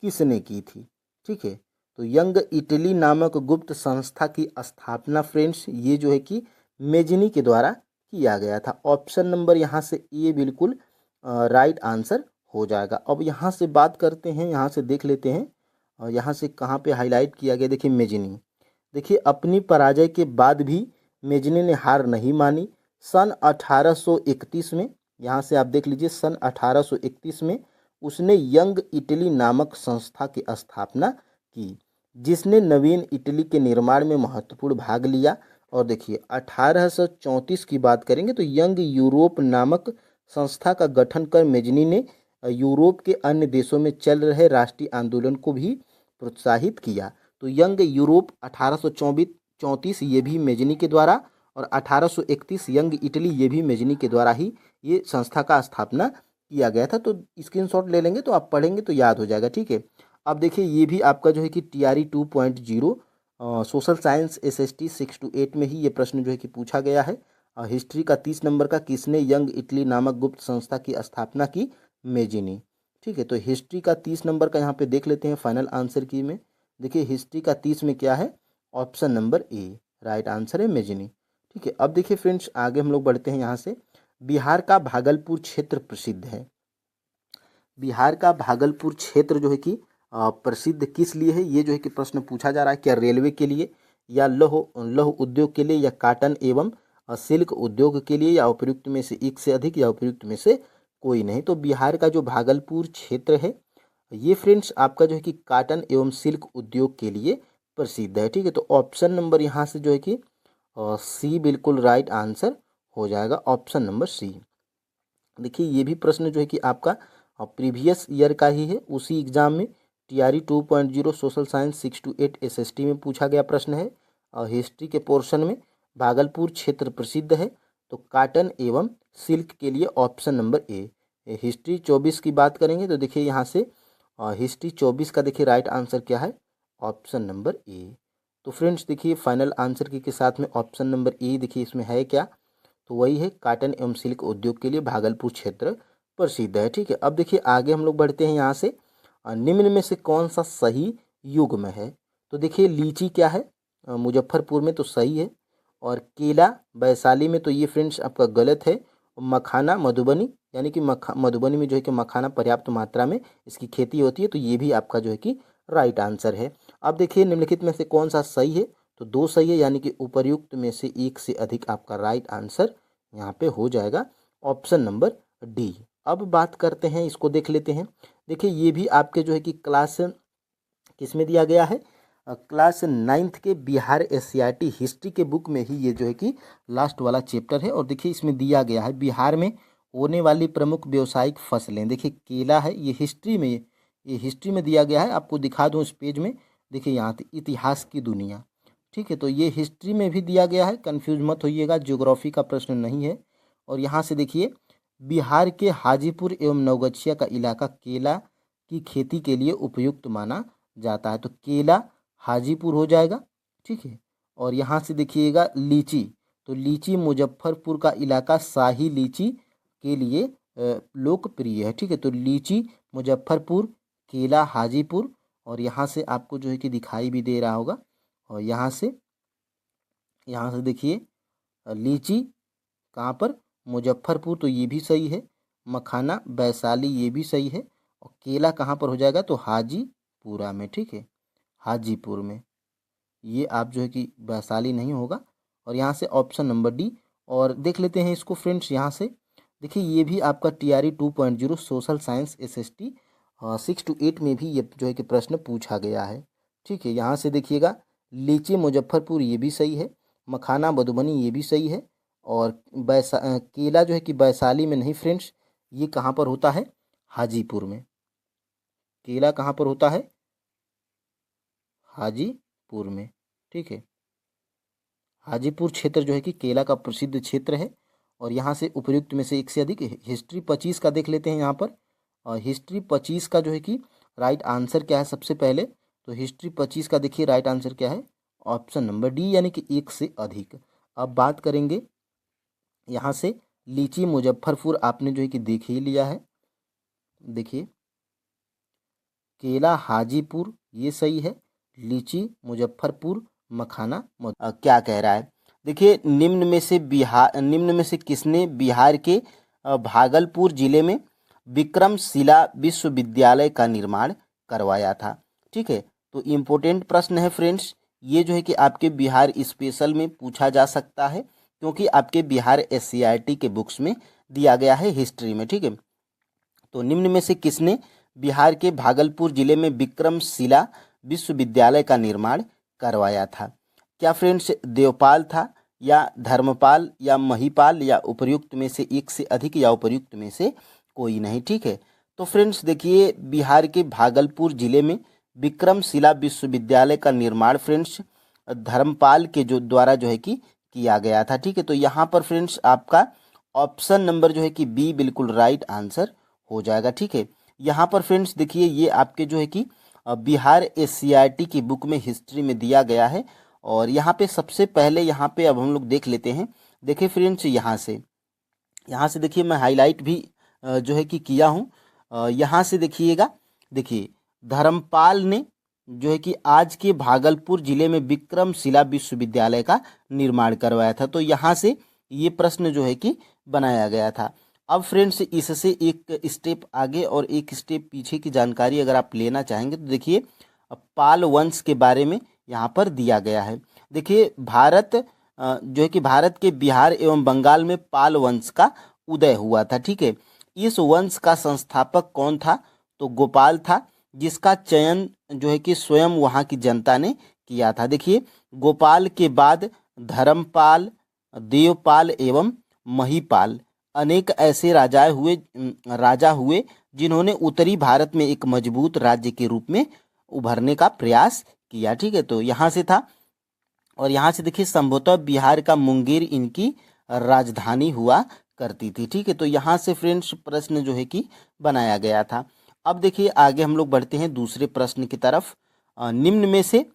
Speaker 1: किसने की थी? ठीक है, तो यंग इटली नामक गुप्त संस्था की स्थापना फ्रेंड्स ये जो है कि मेजनी के द्वारा किया गया था। ऑप्शन नंबर यहाँ से ए बिल्कुल राइट आंसर हो जाएगा। अब यहाँ से बात करते हैं, यहाँ से देख लेते हैं, और यहाँ से कहाँ पे हाईलाइट किया गया, देखिए मेजनी। देखिए, अपनी पराजय के बाद भी मेजनी ने हार नहीं मानी। सन 1831 में यहाँ से आप देख लीजिए सन 1831 में उसने यंग इटली नामक संस्था की स्थापना की, जिसने नवीन इटली के निर्माण में महत्वपूर्ण भाग लिया। और देखिए 1834 की बात करेंगे तो यंग यूरोप नामक संस्था का गठन कर मेजनी ने यूरोप के अन्य देशों में चल रहे राष्ट्रीय आंदोलन को भी प्रोत्साहित किया। तो यंग यूरोप 1834 ये भी मेजनी के द्वारा, और 1831 यंग इटली ये भी मेजनी के द्वारा ही ये संस्था का स्थापना किया गया था। तो स्क्रीनशॉट ले लेंगे तो आप पढ़ेंगे तो याद हो जाएगा, ठीक है। अब देखिए ये भी आपका जो है कि TRE 2.0 social science SST 6 to 8 में ही ये प्रश्न जो है कि पूछा गया है। हिस्ट्री का 30 नंबर का, किसने यंग इटली नामक गुप्त संस्था की स्थापना की? मेजिनी, ठीक है। तो हिस्ट्री का 30 नंबर का यहाँ पे देख लेते हैं फाइनल आंसर की में। देखिए हिस्ट्री का 30 में क्या है? Option number A right answer है मेजिनी, ठीक है। अब देखिए फ्रेंड्स आगे हम लोग बढ़ते हैं यहाँ से। बिहार का भागलपुर क्षेत्र प्रसिद्ध है। बिहार का भागलपुर क्षेत्र जो है कि प्रसिद्ध किस लिए है? ये जो है कि प्रश्न पूछा जा रहा है। क्या रेलवे के लिए, या लौह उद्योग के लिए, या काटन एवं सिल्क उद्योग के लिए, या उपयुक्त में से एक से अधिक, या उपयुक्त में से कोई नहीं। तो बिहार का जो भागलपुर क्षेत्र है ये फ्रेंड्स आपका जो है कि काटन एवं सिल्क उद्योग के लिए प्रसिद्ध है, ठीक है। तो ऑप्शन नंबर यहाँ से जो है कि सी बिल्कुल राइट आंसर हो जाएगा, ऑप्शन नंबर सी। देखिए ये भी प्रश्न जो है कि आपका प्रीवियस ईयर का ही है, उसी एग्जाम में TRE 2.0 social science 6 to 8 SST में पूछा गया प्रश्न है। और हिस्ट्री के पोर्शन में भागलपुर क्षेत्र प्रसिद्ध है, तो काटन एवं सिल्क के लिए ऑप्शन नंबर ए। हिस्ट्री 24 की बात करेंगे तो देखिए यहाँ से हिस्ट्री 24 का देखिए राइट आंसर क्या है? Option number A. तो फ्रेंड्स देखिए फाइनल आंसर के साथ में ऑप्शन नंबर ए देखिए इसमें है क्या? तो वही है, काटन एवं सिल्क उद्योग के लिए भागलपुर क्षेत्र प्रसिद्ध है, ठीक है। अब देखिए आगे हम लोग बढ़ते हैं यहाँ से। निम्न में से कौन सा सही युग्म है? तो देखिए लीची क्या है? मुजफ्फरपुर में, तो सही है। और केला वैशाली में, तो ये फ्रेंड्स आपका गलत है। मखाना मधुबनी, यानी कि मधुबनी में जो है कि मखाना पर्याप्त मात्रा में इसकी खेती होती है, तो ये भी आपका जो है कि राइट आंसर है। अब देखिए निम्नलिखित में से कौन सा सही है? तो दो सही है, यानी कि उपर्युक्त में से एक से अधिक आपका राइट आंसर यहाँ पे हो जाएगा, ऑप्शन नंबर डी। अब बात करते हैं, इसको देख लेते हैं। देखिए ये भी आपके जो है कि क्लास किस में दिया गया है? क्लास 9th के बिहार SCRT हिस्ट्री के बुक में ही ये जो है कि लास्ट वाला चैप्टर है। और देखिए इसमें दिया गया है बिहार में होने वाली प्रमुख व्यावसायिक फसलें। देखिए केला है, ये हिस्ट्री में दिया गया है। आपको दिखा दूँ इस पेज में, देखिए यहाँ इतिहास की दुनिया, ठीक है। तो ये हिस्ट्री में भी दिया गया है, कन्फ्यूज मत होइएगा, ज्योग्राफी का प्रश्न नहीं है। और यहाँ से देखिए बिहार के हाजीपुर एवं नवगछिया का इलाका केला की खेती के लिए उपयुक्त माना जाता है, तो केला हाजीपुर हो जाएगा, ठीक है। और यहाँ से देखिएगा लीची, तो लीची मुजफ्फरपुर का इलाका शाही लीची के लिए लोकप्रिय है, ठीक है। तो लीची मुजफ्फरपुर, केला हाजीपुर। और यहाँ से आपको जो है कि दिखाई भी दे रहा होगा। और यहाँ से देखिए लीची कहाँ पर? मुजफ्फरपुर, तो ये भी सही है। मखाना वैशाली, ये भी सही है। और केला कहाँ पर हो जाएगा? तो हाजीपुरा में, ठीक है, हाजीपुर में। ये आप जो है कि वैशाली नहीं होगा। और यहाँ से ऑप्शन नंबर डी। और देख लेते हैं इसको फ्रेंड्स, यहाँ से देखिए ये भी आपका TRE 2.0 social science SST 6 to 8 में भी ये जो है कि प्रश्न पूछा गया है, ठीक है। यहाँ से देखिएगा लीची मुजफ्फरपुर, ये भी सही है। मखाना मधुबनी, ये भी सही है। और केला जो है कि वैशाली में नहीं फ्रेंड्स, ये कहाँ पर होता है? हाजीपुर में। केला कहाँ पर होता है? हाजीपुर में, ठीक है। हाजीपुर क्षेत्र जो है कि केला का प्रसिद्ध क्षेत्र है। और यहाँ से उपयुक्त में से एक से अधिक। हिस्ट्री 25 का देख लेते हैं यहाँ पर। और हिस्ट्री 25 का जो है कि राइट आंसर क्या है सबसे पहले? तो हिस्ट्री 25 का देखिए राइट आंसर क्या है? ऑप्शन नंबर डी, यानी कि एक से अधिक। अब बात करेंगे यहाँ से लीची मुजफ्फरपुर, आपने जो है कि देख ही लिया है। देखिए केला हाजीपुर, ये सही है। लीची मुजफ्फरपुर, मखाना क्या कह रहा है? देखिए निम्न में से किसने बिहार के भागलपुर जिले में विक्रमशिला विश्वविद्यालय का निर्माण करवाया था, ठीक है। तो इम्पोर्टेंट प्रश्न है फ्रेंड्स, ये जो है कि आपके बिहार स्पेशल में पूछा जा सकता है, क्योंकि आपके बिहार SCRT के बुक्स में दिया गया है हिस्ट्री में, ठीक है। तो निम्न में से किसने बिहार के भागलपुर जिले में विक्रमशिला विश्वविद्यालय का निर्माण करवाया था? क्या फ्रेंड्स देवपाल था, या धर्मपाल, या महिपाल, या उपर्युक्त में से एक से अधिक, या उपर्युक्त में से कोई नहीं, ठीक है। तो फ्रेंड्स देखिए, बिहार के भागलपुर जिले में विक्रमशिला विश्वविद्यालय का निर्माण फ्रेंड्स धर्मपाल के द्वारा जो है कि किया गया था, ठीक है। तो यहाँ पर फ्रेंड्स आपका ऑप्शन नंबर जो है कि बी बिल्कुल राइट आंसर हो जाएगा, ठीक है। यहाँ पर फ्रेंड्स देखिए, ये आपके जो है कि बिहार एससीईआरटी की बुक में हिस्ट्री में दिया गया है। और यहाँ पे सबसे पहले यहाँ पे अब हम लोग देख लेते हैं। देखिए फ्रेंड्स, यहाँ से देखिए मैं हाईलाइट भी जो है कि किया हूँ। यहाँ से देखिएगा, देखिए धर्मपाल ने जो है कि आज के भागलपुर जिले में विक्रमशिला विश्वविद्यालय का निर्माण करवाया था। तो यहाँ से ये प्रश्न जो है कि बनाया गया था। अब फ्रेंड्स इससे एक स्टेप आगे और एक स्टेप पीछे की जानकारी अगर आप लेना चाहेंगे तो देखिए पाल वंश के बारे में यहाँ पर दिया गया है। देखिए भारत जो है कि भारत के बिहार एवं बंगाल में पाल वंश का उदय हुआ था, ठीक है। इस वंश का संस्थापक कौन था? तो गोपाल था, जिसका चयन जो है कि स्वयं वहाँ की जनता ने किया था। देखिए गोपाल के बाद धर्मपाल, देवपाल एवं महिपाल अनेक ऐसे राजा हुए जिन्होंने उत्तरी भारत में एक मजबूत राज्य के रूप में उभरने का प्रयास किया, ठीक है। तो यहाँ से था, और यहाँ से देखिए संभवतः बिहार का मुंगेर इनकी राजधानी हुआ करती थी, ठीक है। तो यहाँ से फ्रेंड्स प्रश्न जो है कि बनाया गया था। अब देखिए आगे हम लोग बढ़ते हैं दूसरे प्रश्न की तरफ। निम्न में से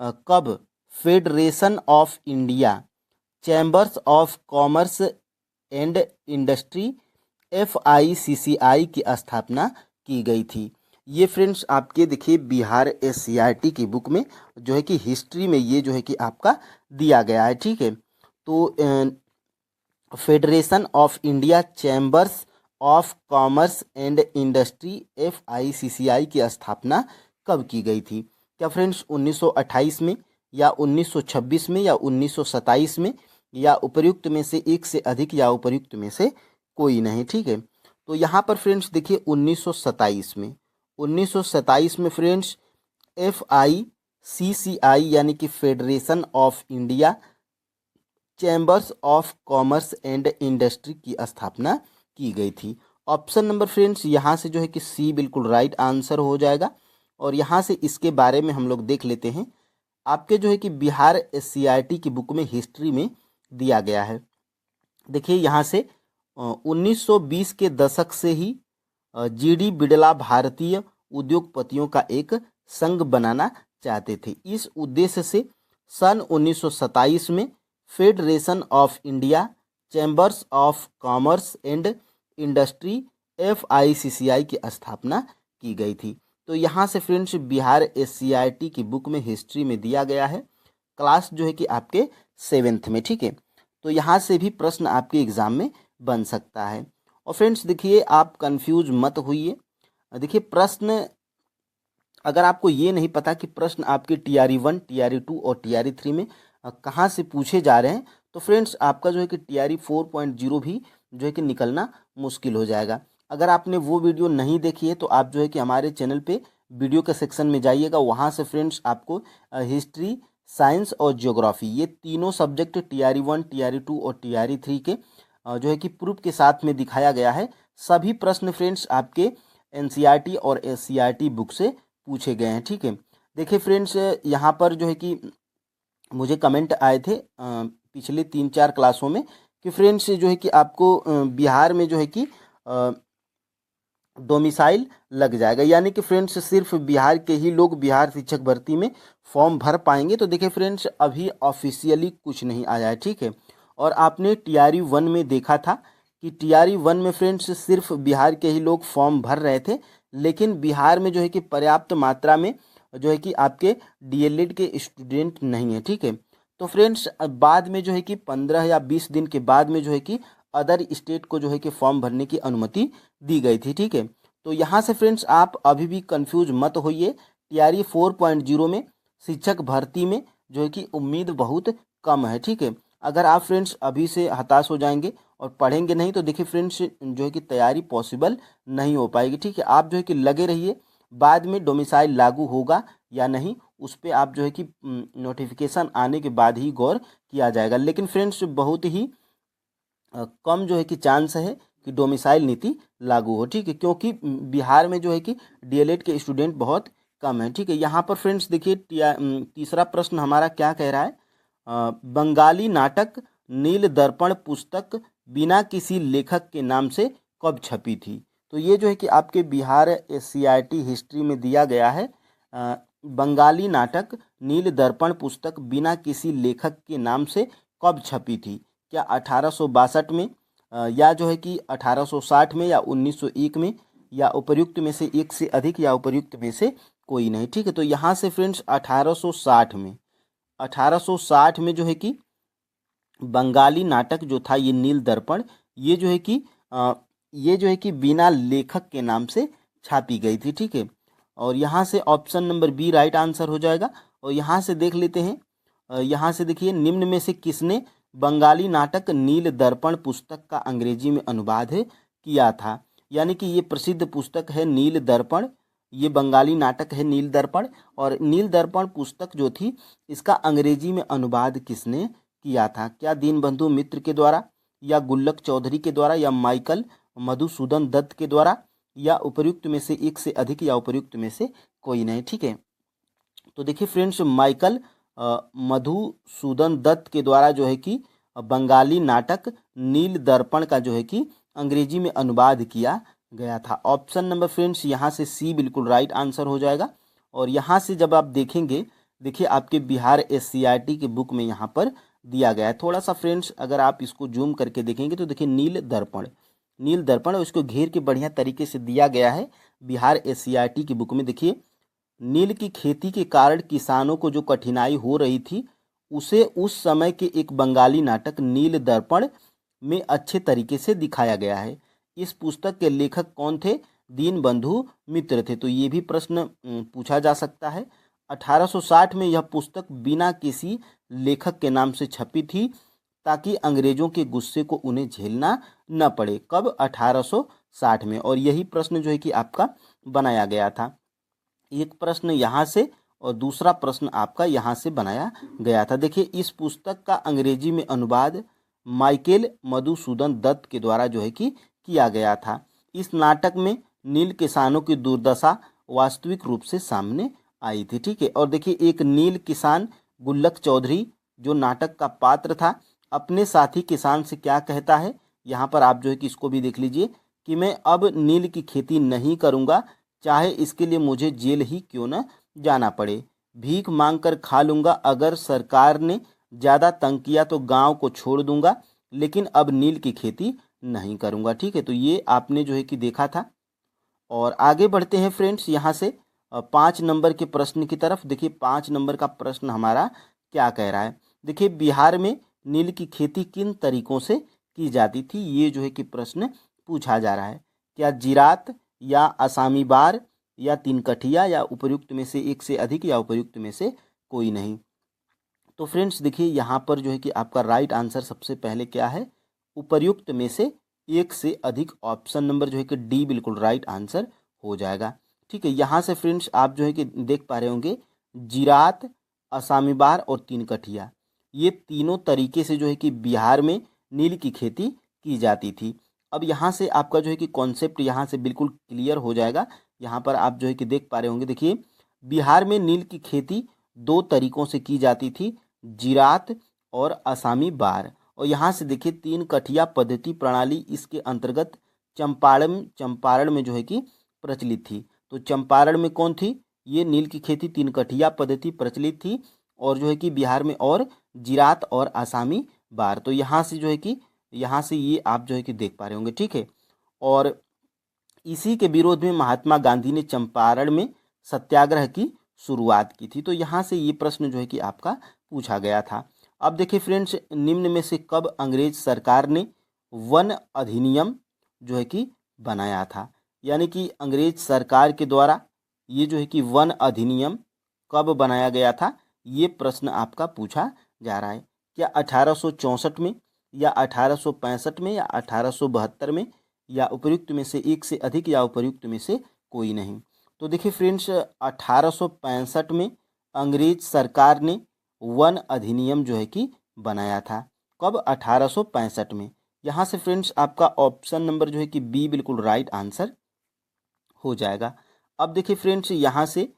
Speaker 1: कब federation of India chambers of commerce and industry FICCI की स्थापना की गई थी? ये फ्रेंड्स आपके देखिए बिहार एससीईआरटी की बुक में जो है कि हिस्ट्री में ये जो है कि आपका दिया गया है, ठीक है। तो federation of India chambers of commerce and industry FICCI की स्थापना कब की गई थी? क्या फ्रेंड्स 1928 में, या 1926 में, या 1927 में, या उपर्युक्त में से एक से अधिक, या उपर्युक्त में से कोई नहीं, ठीक है। तो यहाँ पर फ्रेंड्स देखिए 1927 में फ्रेंड्स FICCI यानी कि federation of India chambers of commerce and industry की स्थापना की गई थी। ऑप्शन नंबर फ्रेंड्स यहाँ से जो है कि सी बिल्कुल राइट आंसर हो जाएगा। और यहाँ से इसके बारे में हम लोग देख लेते हैं। आपके जो है कि बिहार एससीईआरटी की बुक में हिस्ट्री में दिया गया है। देखिए यहाँ से 1920 के दशक से ही GD बिड़ला भारतीय उद्योगपतियों का एक संघ बनाना चाहते थे। इस उद्देश्य से सन 1927 में federation of India chambers of commerce and industry FICCI की स्थापना की गई थी। तो यहाँ से फ्रेंड्स बिहार एससीईआरटी की बुक में हिस्ट्री में दिया गया है, क्लास जो है कि आपके 7th में, ठीक है। तो यहाँ से भी प्रश्न आपके एग्जाम में बन सकता है। और फ्रेंड्स देखिए आप कंफ्यूज मत होइए। देखिए प्रश्न अगर आपको ये नहीं पता कि प्रश्न आपके TRE 1, TRE 2 और TRE 3 में कहाँ से पूछे जा रहे हैं, तो फ्रेंड्स आपका जो है कि TRE 4.0 भी जो है कि निकलना मुश्किल हो जाएगा। अगर आपने वो वीडियो नहीं देखी है तो आप जो है कि हमारे चैनल पे वीडियो के सेक्शन में जाइएगा। वहाँ से फ्रेंड्स आपको हिस्ट्री, साइंस और ज्योग्राफी ये तीनों सब्जेक्ट TRE 1, TRE 2 और TRE 3 के जो है कि प्रूफ के साथ में दिखाया गया है। सभी प्रश्न फ्रेंड्स आपके NCERT और SCERT बुक से पूछे गए हैं, ठीक है। देखिए फ्रेंड्स यहाँ पर जो है कि मुझे कमेंट आए थे पिछले 3-4 क्लासों में कि फ्रेंड्स जो है कि आपको बिहार में जो है कि डोमिसाइल लग जाएगा, यानी कि फ्रेंड्स सिर्फ बिहार के ही लोग बिहार शिक्षक भर्ती में फॉर्म भर पाएंगे। तो देखिए फ्रेंड्स अभी ऑफिशियली कुछ नहीं आया है, ठीक है। और आपने TRE 1 में देखा था कि TRE 1 में फ्रेंड्स सिर्फ बिहार के ही लोग फॉर्म भर रहे थे, लेकिन बिहार में जो है कि पर्याप्त मात्रा में जो है कि आपके DLED के स्टूडेंट नहीं है, ठीक है। तो फ्रेंड्स बाद में जो है कि 15 या 20 दिन के बाद में जो है कि अदर स्टेट को जो है कि फॉर्म भरने की अनुमति दी गई थी, ठीक है। तो यहाँ से फ्रेंड्स आप अभी भी कंफ्यूज मत होइए। TRE 4.0 में शिक्षक भर्ती में जो है कि उम्मीद बहुत कम है, ठीक है। अगर आप फ्रेंड्स अभी से हताश हो जाएंगे और पढ़ेंगे नहीं तो देखिए फ्रेंड्स जो है कि तैयारी पॉसिबल नहीं हो पाएगी। ठीक है, आप जो है कि लगे रहिए, बाद में डोमिसाइल लागू होगा या नहीं उस पर आप जो है कि नोटिफिकेशन आने के बाद ही गौर किया जाएगा। लेकिन फ्रेंड्स बहुत ही कम जो है कि चांस है कि डोमिसाइल नीति लागू हो। ठीक है, क्योंकि बिहार में जो है कि डीएलएड के स्टूडेंट बहुत कम है। ठीक है, यहाँ पर फ्रेंड्स देखिए तीसरा प्रश्न हमारा क्या कह रहा है, बंगाली नाटक नील दर्पण पुस्तक बिना किसी लेखक के नाम से कब छपी थी। तो ये जो है कि आपके बिहार सीईआरटी हिस्ट्री में दिया गया है। बंगाली नाटक नील दर्पण पुस्तक बिना किसी लेखक के नाम से कब छपी थी, क्या 1862 में या जो है कि 1860 में या 1901 में या उपर्युक्त में से एक से अधिक या उपर्युक्त में से कोई नहीं। ठीक है, तो यहाँ से फ्रेंड्स 1860 में जो है कि बंगाली नाटक जो था ये नील दर्पण ये जो है कि बिना लेखक के नाम से छापी गई थी। ठीक है, और यहाँ से option number B right answer हो जाएगा। और यहाँ से देख लेते हैं, यहाँ से देखिए निम्न में से किसने बंगाली नाटक नील दर्पण पुस्तक का अंग्रेजी में अनुवाद किया था। यानी कि ये प्रसिद्ध पुस्तक है नील दर्पण, ये बंगाली नाटक है नील दर्पण। और नील दर्पण पुस्तक जो थी इसका अंग्रेजी में अनुवाद किसने किया था, क्या दीनबंधु मित्र के द्वारा या गुल्लक चौधरी के द्वारा या माइकल मधुसूदन दत्त के द्वारा या उपर्युक्त में से एक से अधिक या उपर्युक्त में से कोई नहीं। ठीक है, तो देखिए फ्रेंड्स माइकल मधुसूदन दत्त के द्वारा जो है कि बंगाली नाटक नील दर्पण का जो है कि अंग्रेजी में अनुवाद किया गया था। ऑप्शन नंबर फ्रेंड्स यहाँ से सी बिल्कुल राइट आंसर हो जाएगा। और यहाँ से जब आप देखेंगे, देखिए आपके बिहार एससीईआरटी की बुक में यहाँ पर दिया गया है। थोड़ा सा फ्रेंड्स अगर आप इसको जूम करके देखेंगे तो देखिए नील दर्पण उसको घेर के बढ़िया तरीके से दिया गया है बिहार एससीईआरटी की बुक में। देखिए नील की खेती के कारण किसानों को जो कठिनाई हो रही थी उसे उस समय के एक बंगाली नाटक नील दर्पण में अच्छे तरीके से दिखाया गया है। इस पुस्तक के लेखक कौन थे, दीनबंधु मित्र थे। तो ये भी प्रश्न पूछा जा सकता है। 1860 में यह पुस्तक बिना किसी लेखक के नाम से छपी थी ताकि अंग्रेजों के गुस्से को उन्हें झेलना न पड़े। कब, 1860 में। और यही प्रश्न जो है कि आपका बनाया गया था। एक प्रश्न यहाँ से और दूसरा प्रश्न आपका यहाँ से बनाया गया था। देखिए इस पुस्तक का अंग्रेजी में अनुवाद माइकेल मधुसूदन दत्त के द्वारा जो है कि किया गया था। इस नाटक में नील किसानों की दुर्दशा वास्तविक रूप से सामने आई थी। ठीक है, और देखिए एक नील किसान गुल्लक चौधरी जो नाटक का पात्र था अपने साथी किसान से क्या कहता है, यहाँ पर आप जो है कि इसको भी देख लीजिए कि मैं अब नील की खेती नहीं करूँगा, चाहे इसके लिए मुझे जेल ही क्यों न जाना पड़े। भीख मांग कर खा लूँगा, अगर सरकार ने ज़्यादा तंग किया तो गांव को छोड़ दूंगा, लेकिन अब नील की खेती नहीं करूँगा। ठीक है, तो ये आपने जो है कि देखा था। और आगे बढ़ते हैं फ्रेंड्स यहाँ से 5 नंबर के प्रश्न की तरफ। देखिए 5 नंबर का प्रश्न हमारा क्या कह रहा है। देखिए बिहार में नील की खेती किन तरीकों से की जाती थी, ये जो है कि प्रश्न पूछा जा रहा है। क्या जिरात या असामी बार या तीन कठिया या उपर्युक्त में से एक से अधिक या उपर्युक्त में से कोई नहीं। तो फ्रेंड्स देखिए यहाँ पर जो है कि आपका राइट आंसर सबसे पहले क्या है, उपर्युक्त में से एक से अधिक। ऑप्शन नंबर जो है कि डी बिल्कुल राइट आंसर हो जाएगा। ठीक है, यहाँ से फ्रेंड्स आप जो है कि देख पा रहे होंगे जिरात, असामी बार और तीन कठिया ये तीनों तरीके से जो है कि बिहार में नील की खेती की जाती थी। अब यहाँ से आपका जो है कि कॉन्सेप्ट यहाँ से बिल्कुल क्लियर हो जाएगा। यहाँ पर आप जो है कि देख पा रहे होंगे, देखिए बिहार में नील की खेती 2 तरीकों से की जाती थी, जिरात और असामी बार। और यहाँ से देखिए तीन कठिया पद्धति प्रणाली इसके अंतर्गत चंपारण में जो है कि प्रचलित थी। तो चंपारण में कौन थी, ये नील की खेती तीन कठिया पद्धति प्रचलित थी। और जो है कि बिहार में और जिरात और आसामी बार। तो यहाँ से जो है कि यहाँ से ये आप जो है कि देख पा रहे होंगे। ठीक है, और इसी के विरोध में महात्मा गांधी ने चंपारण में सत्याग्रह की शुरुआत की थी। तो यहाँ से ये प्रश्न जो है कि आपका पूछा गया था। अब देखिए फ्रेंड्स निम्न में से कब अंग्रेज सरकार ने वन अधिनियम जो है कि बनाया था, यानी कि अंग्रेज सरकार के द्वारा ये जो है कि वन अधिनियम कब बनाया गया था, ये प्रश्न आपका पूछा जा रहा है। क्या 1864 में या 1865 में या 1872 में, या उपर्युक्त में से एक से अधिक या उपर्युक्त में से कोई नहीं। तो देखिए फ्रेंड्स, 1865 में अंग्रेज सरकार ने वन अधिनियम जो है कि बनाया था। कब? 1865 में। यहाँ से फ्रेंड्स आपका ऑप्शन नंबर जो है कि बी बिल्कुल राइट आंसर हो जाएगा। अब देखिए फ्रेंड्स, यहाँ से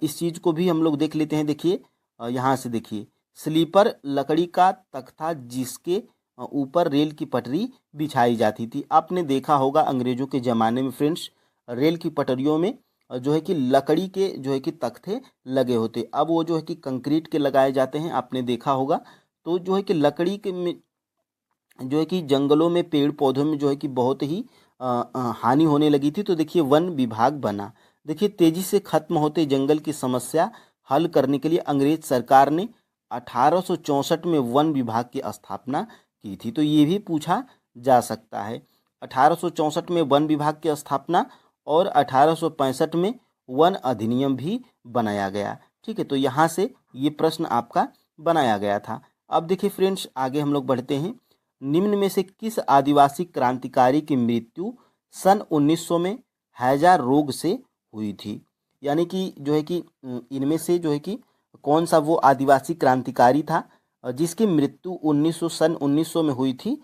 Speaker 1: इस चीज़ को भी हम लोग देख लेते हैं। देखिए यहाँ से देखिए, स्लीपर लकड़ी का तख्ता जिसके ऊपर रेल की पटरी बिछाई जाती थी। आपने देखा होगा अंग्रेजों के ज़माने में फ्रेंड्स, रेल की पटरियों में जो है कि लकड़ी के जो है कि तख्ते लगे होते। अब वो जो है कि कंक्रीट के लगाए जाते हैं, आपने देखा होगा। तो जो है कि लकड़ी के में जो है कि जंगलों में, पेड़ पौधों में जो है कि बहुत ही हानि होने लगी थी। तो देखिए वन विभाग बना। देखिए तेजी से खत्म होते जंगल की समस्या हल करने के लिए अंग्रेज सरकार ने 1864 में वन विभाग की स्थापना की थी। तो ये भी पूछा जा सकता है। 1864 में वन विभाग की स्थापना और 1865 में वन अधिनियम भी बनाया गया। ठीक है, तो यहाँ से ये प्रश्न आपका बनाया गया था। अब देखिए फ्रेंड्स, आगे हम लोग बढ़ते हैं। निम्न में से किस आदिवासी क्रांतिकारी की मृत्यु सन 1900 में हैजा रोग से हुई थी? यानी कि जो है कि इनमें से जो है कि कौन सा वो आदिवासी क्रांतिकारी था जिसकी मृत्यु 1900 में हुई थी?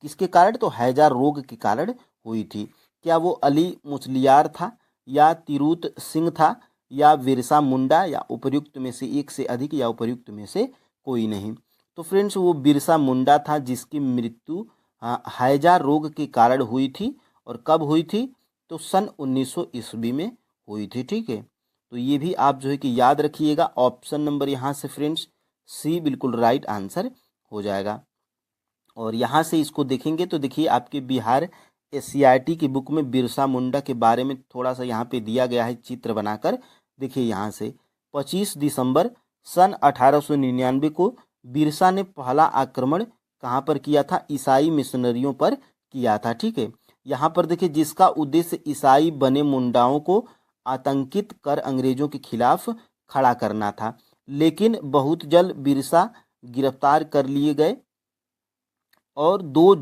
Speaker 1: किसके कारण? तो हैजा रोग के कारण हुई थी। क्या वो अली मुसलियार था, या तिरुत सिंह था, या बिरसा मुंडा, या उपर्युक्त में से एक से अधिक, या उपर्युक्त में से कोई नहीं? तो फ्रेंड्स, वो बिरसा मुंडा था जिसकी मृत्यु हैजा रोग के कारण हुई थी। और कब हुई थी? तो सन 1900 ईस्वी में हुई थी। ठीक है, तो ये भी आप जो है कि याद रखिएगा। ऑप्शन नंबर यहाँ से फ्रेंड्स सी बिल्कुल राइट आंसर हो जाएगा। और यहाँ से इसको देखेंगे तो देखिए आपके बिहार एससीईआरटी की बुक में बिरसा मुंडा के बारे में थोड़ा सा यहाँ पे दिया गया है चित्र बनाकर। देखिए यहाँ से 25 दिसंबर सन 1899 को बिरसा ने पहला आक्रमण कहाँ पर किया था? ईसाई मिशनरियों पर किया था। ठीक है, यहाँ पर देखिए, जिसका उद्देश्य ईसाई बने मुंडाओं को आतंकित कर अंग्रेजों के खिलाफ खड़ा करना था। लेकिन बहुत जल्द बिरसा गिरफ्तार कर लिए गए और 2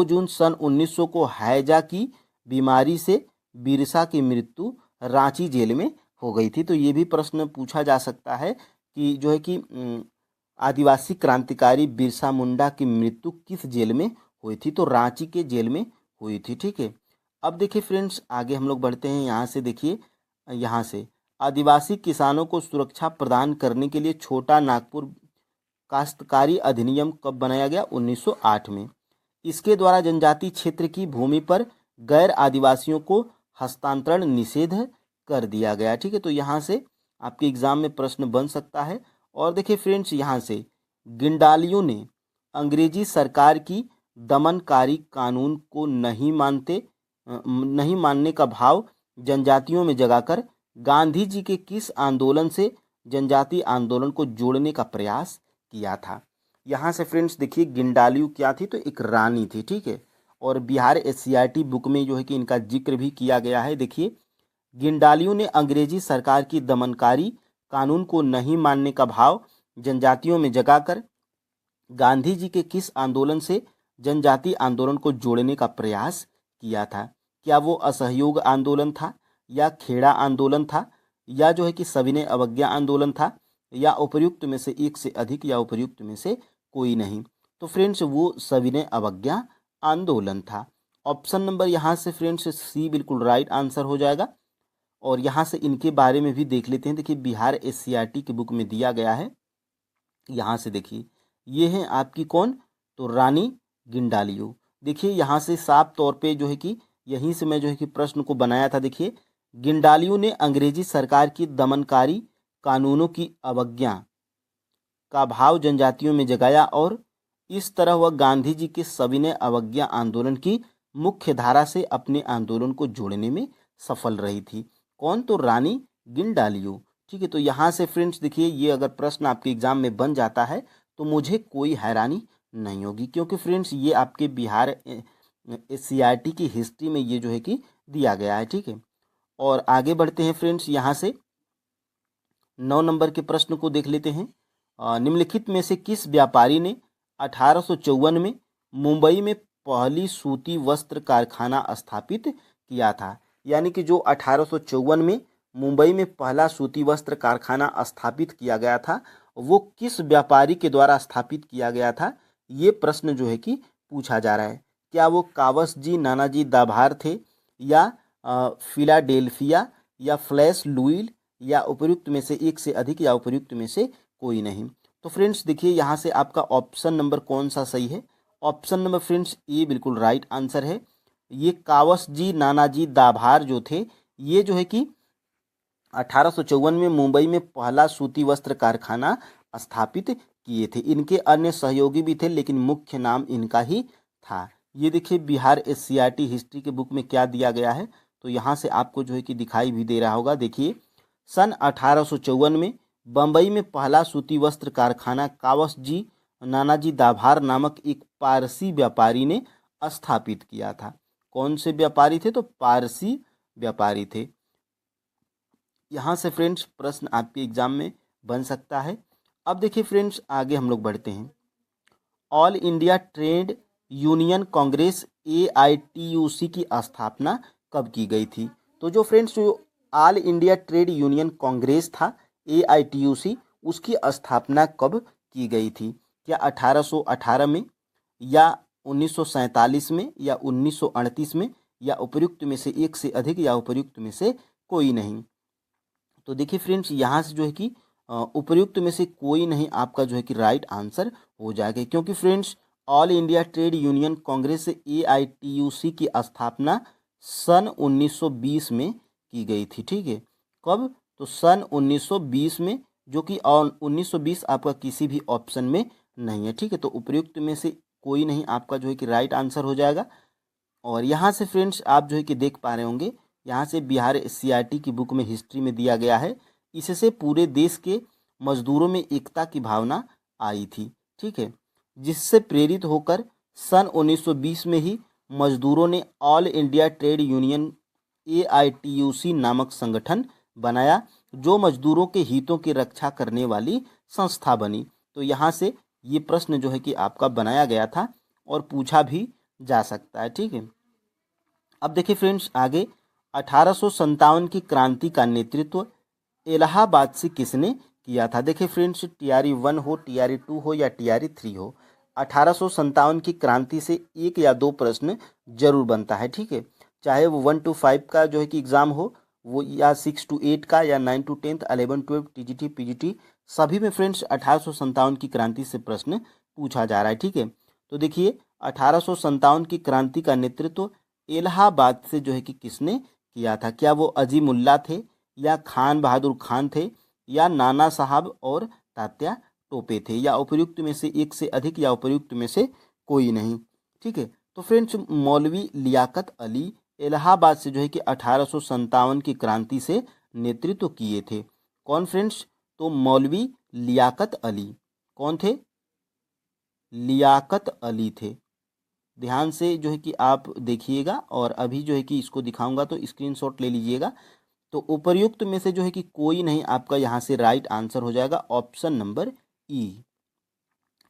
Speaker 1: जून सन 1900 को हैजा की बीमारी से बिरसा की मृत्यु रांची जेल में हो गई थी। तो ये भी प्रश्न पूछा जा सकता है कि जो है कि आदिवासी क्रांतिकारी बिरसा मुंडा की मृत्यु किस जेल में हुई थी? तो रांची के जेल में हुई थी। ठीक है, अब देखिए फ्रेंड्स, आगे हम लोग बढ़ते हैं। यहाँ से देखिए, यहाँ से आदिवासी किसानों को सुरक्षा प्रदान करने के लिए छोटा नागपुर काश्तकारी अधिनियम कब बनाया गया? 1908 में। इसके द्वारा जनजाति क्षेत्र की भूमि पर गैर आदिवासियों को हस्तांतरण निषेध कर दिया गया। ठीक है, तो यहाँ से आपके एग्जाम में प्रश्न बन सकता है। और देखिए फ्रेंड्स, यहाँ से गिंडालियों ने अंग्रेजी सरकार की दमनकारी कानून को नहीं मानने का भाव जनजातियों में जगाकर गांधी जी के किस आंदोलन से जनजाति आंदोलन को जोड़ने का प्रयास किया था? यहाँ से फ्रेंड्स देखिए, गिंडालियू क्या थी? तो एक रानी थी। ठीक है, और बिहार एससीईआरटी बुक में जो है कि इनका जिक्र भी किया गया है। देखिए, गिंडालियू ने अंग्रेजी सरकार की दमनकारी कानून को नहीं मानने का भाव जनजातियों में जगाकर गांधी जी के किस आंदोलन से जनजाति आंदोलन को जोड़ने का प्रयास किया था? क्या वो असहयोग आंदोलन था, या खेड़ा आंदोलन था, या जो है कि सविनय अवज्ञा आंदोलन था, या उपर्युक्त में से एक से अधिक, या उपर्युक्त में से कोई नहीं? तो फ्रेंड्स, वो सविनय अवज्ञा आंदोलन था। ऑप्शन नंबर यहाँ से फ्रेंड्स सी बिल्कुल राइट आंसर हो जाएगा। और यहाँ से इनके बारे में भी देख लेते हैं। देखिए, बिहार एससीईआरटी की बुक में दिया गया है। यहाँ से देखिए, ये हैं आपकी कौन? तो रानी गिंडालियू। देखिए यहाँ से साफ तौर पे जो है कि यहीं से मैं जो है कि प्रश्न को बनाया था। देखिए, गिंडालियू ने अंग्रेजी सरकार की दमनकारी कानूनों की अवज्ञा का भाव जनजातियों में जगाया और इस तरह वह गांधी जी के सविनय अवज्ञा आंदोलन की मुख्य धारा से अपने आंदोलन को जोड़ने में सफल रही थी। कौन? तो रानी गिंडालियू। ठीक है, तो यहाँ से फ्रेंड्स देखिए, ये अगर प्रश्न आपके एग्जाम में बन जाता है तो मुझे कोई हैरानी नहीं होगी, क्योंकि फ्रेंड्स ये आपके बिहार एससीईआरटी की हिस्ट्री में ये जो है कि दिया गया है। ठीक है, और आगे बढ़ते हैं फ्रेंड्स। यहाँ से 9 नंबर के प्रश्न को देख लेते हैं। निम्नलिखित में से किस व्यापारी ने 1854 में मुंबई में पहली सूती वस्त्र कारखाना स्थापित किया था। यानी कि जो 1854 में मुंबई में पहला सूती वस्त्र कारखाना स्थापित किया गया था, वो किस व्यापारी के द्वारा स्थापित किया गया था, ये प्रश्न जो है कि पूछा जा रहा है। क्या वो कावसजी नानाजी दाभार थे, या फिलाडेल्फिया, या फ्लैश लुइल, या उपयुक्त में से एक से अधिक, या उपयुक्त में से कोई नहीं। तो फ्रेंड्स देखिए यहाँ से आपका ऑप्शन नंबर कौन सा सही है। ऑप्शन नंबर फ्रेंड्स ए बिल्कुल राइट आंसर है। ये कावसजी नानाजी दाभार जो थे, ये जो है कि 1854 में मुंबई में पहला सूती वस्त्र कारखाना स्थापित किए थे। इनके अन्य सहयोगी भी थे, लेकिन मुख्य नाम इनका ही था। ये देखिए बिहार एससीईआरटी हिस्ट्री के बुक में क्या दिया गया है, तो यहाँ से आपको जो है कि दिखाई भी दे रहा होगा। देखिए सन 1854 में बम्बई में पहला सूती वस्त्र कारखाना कावसजी नानाजी दाभार नामक एक पारसी व्यापारी ने स्थापित किया था। कौन से व्यापारी थे, तो पारसी व्यापारी थे। यहाँ से फ्रेंड्स प्रश्न आपके एग्जाम में बन सकता है। अब देखिए फ्रेंड्स आगे हम लोग बढ़ते हैं। All India trade union Congress AITUC की स्थापना कब की गई थी। तो जो फ्रेंड्स जो all India trade union Congress था AITUC, उसकी स्थापना कब की गई थी। क्या 1818 में, या 1947 में, या 1938 में, या उपयुक्त में से एक से अधिक, या उपयुक्त में से कोई नहीं। तो देखिए फ्रेंड्स यहाँ से जो है कि उपयुक्त में से कोई नहीं आपका जो है कि राइट आंसर हो जाएगा, क्योंकि friends all India trade union Congress AITUC की स्थापना सन 1920 में की गई थी। ठीक है, कब, तो सन 1920 में, जो कि 1920 आपका किसी भी ऑप्शन में नहीं है। ठीक है, तो उपयुक्त में से कोई नहीं आपका जो है कि राइट आंसर हो जाएगा। और यहाँ से फ्रेंड्स आप जो है कि देख पा रहे होंगे, यहाँ से बिहार SCRT की बुक में हिस्ट्री में दिया गया है। इससे पूरे देश के मजदूरों में एकता की भावना आई थी। ठीक है, जिससे प्रेरित होकर सन 1920 में ही मजदूरों ने all India trade union AITUC नामक संगठन बनाया, जो मजदूरों के हितों की रक्षा करने वाली संस्था बनी। तो यहाँ से ये प्रश्न जो है कि आपका बनाया गया था और पूछा भी जा सकता है। ठीक है, अब देखिए फ्रेंड्स आगे 1857 की क्रांति का नेतृत्व इलाहाबाद से किसने किया था। देखिए फ्रेंड्स TRE 1 हो, TRE 2 हो, या TRE 3 हो, 1857 की क्रांति से एक या दो प्रश्न जरूर बनता है। ठीक है, चाहे वो 1 to 5 का जो है कि एग्जाम हो, वो या 6 to 8 का, या 9 to 10, 11 12 TGT PGT, सभी में फ्रेंड्स 1857 की क्रांति से प्रश्न पूछा जा रहा है। ठीक है, तो देखिए 1857 की क्रांति का नेतृत्व इलाहाबाद से जो है कि किसने किया था। क्या वो अजीमुल्ला थे, या खान बहादुर खान थे, या नाना साहब और तात्या टोपे थे, या उपयुक्त में से एक से अधिक, या उपयुक्त में से कोई नहीं। ठीक है, तो फ्रेंड्स मौलवी लियाकत अली इलाहाबाद से जो है कि 1857 की क्रांति से नेतृत्व किए थे। कौन फ्रेंड्स, तो मौलवी लियाकत अली। कौन थे, लियाकत अली थे। ध्यान से जो है कि आप देखिएगा, और अभी जो है कि इसको दिखाऊंगा तो स्क्रीनशॉट ले लीजिएगा। तो उपर्युक्त में से जो है कि कोई नहीं आपका यहाँ से राइट आंसर हो जाएगा, ऑप्शन नंबर E।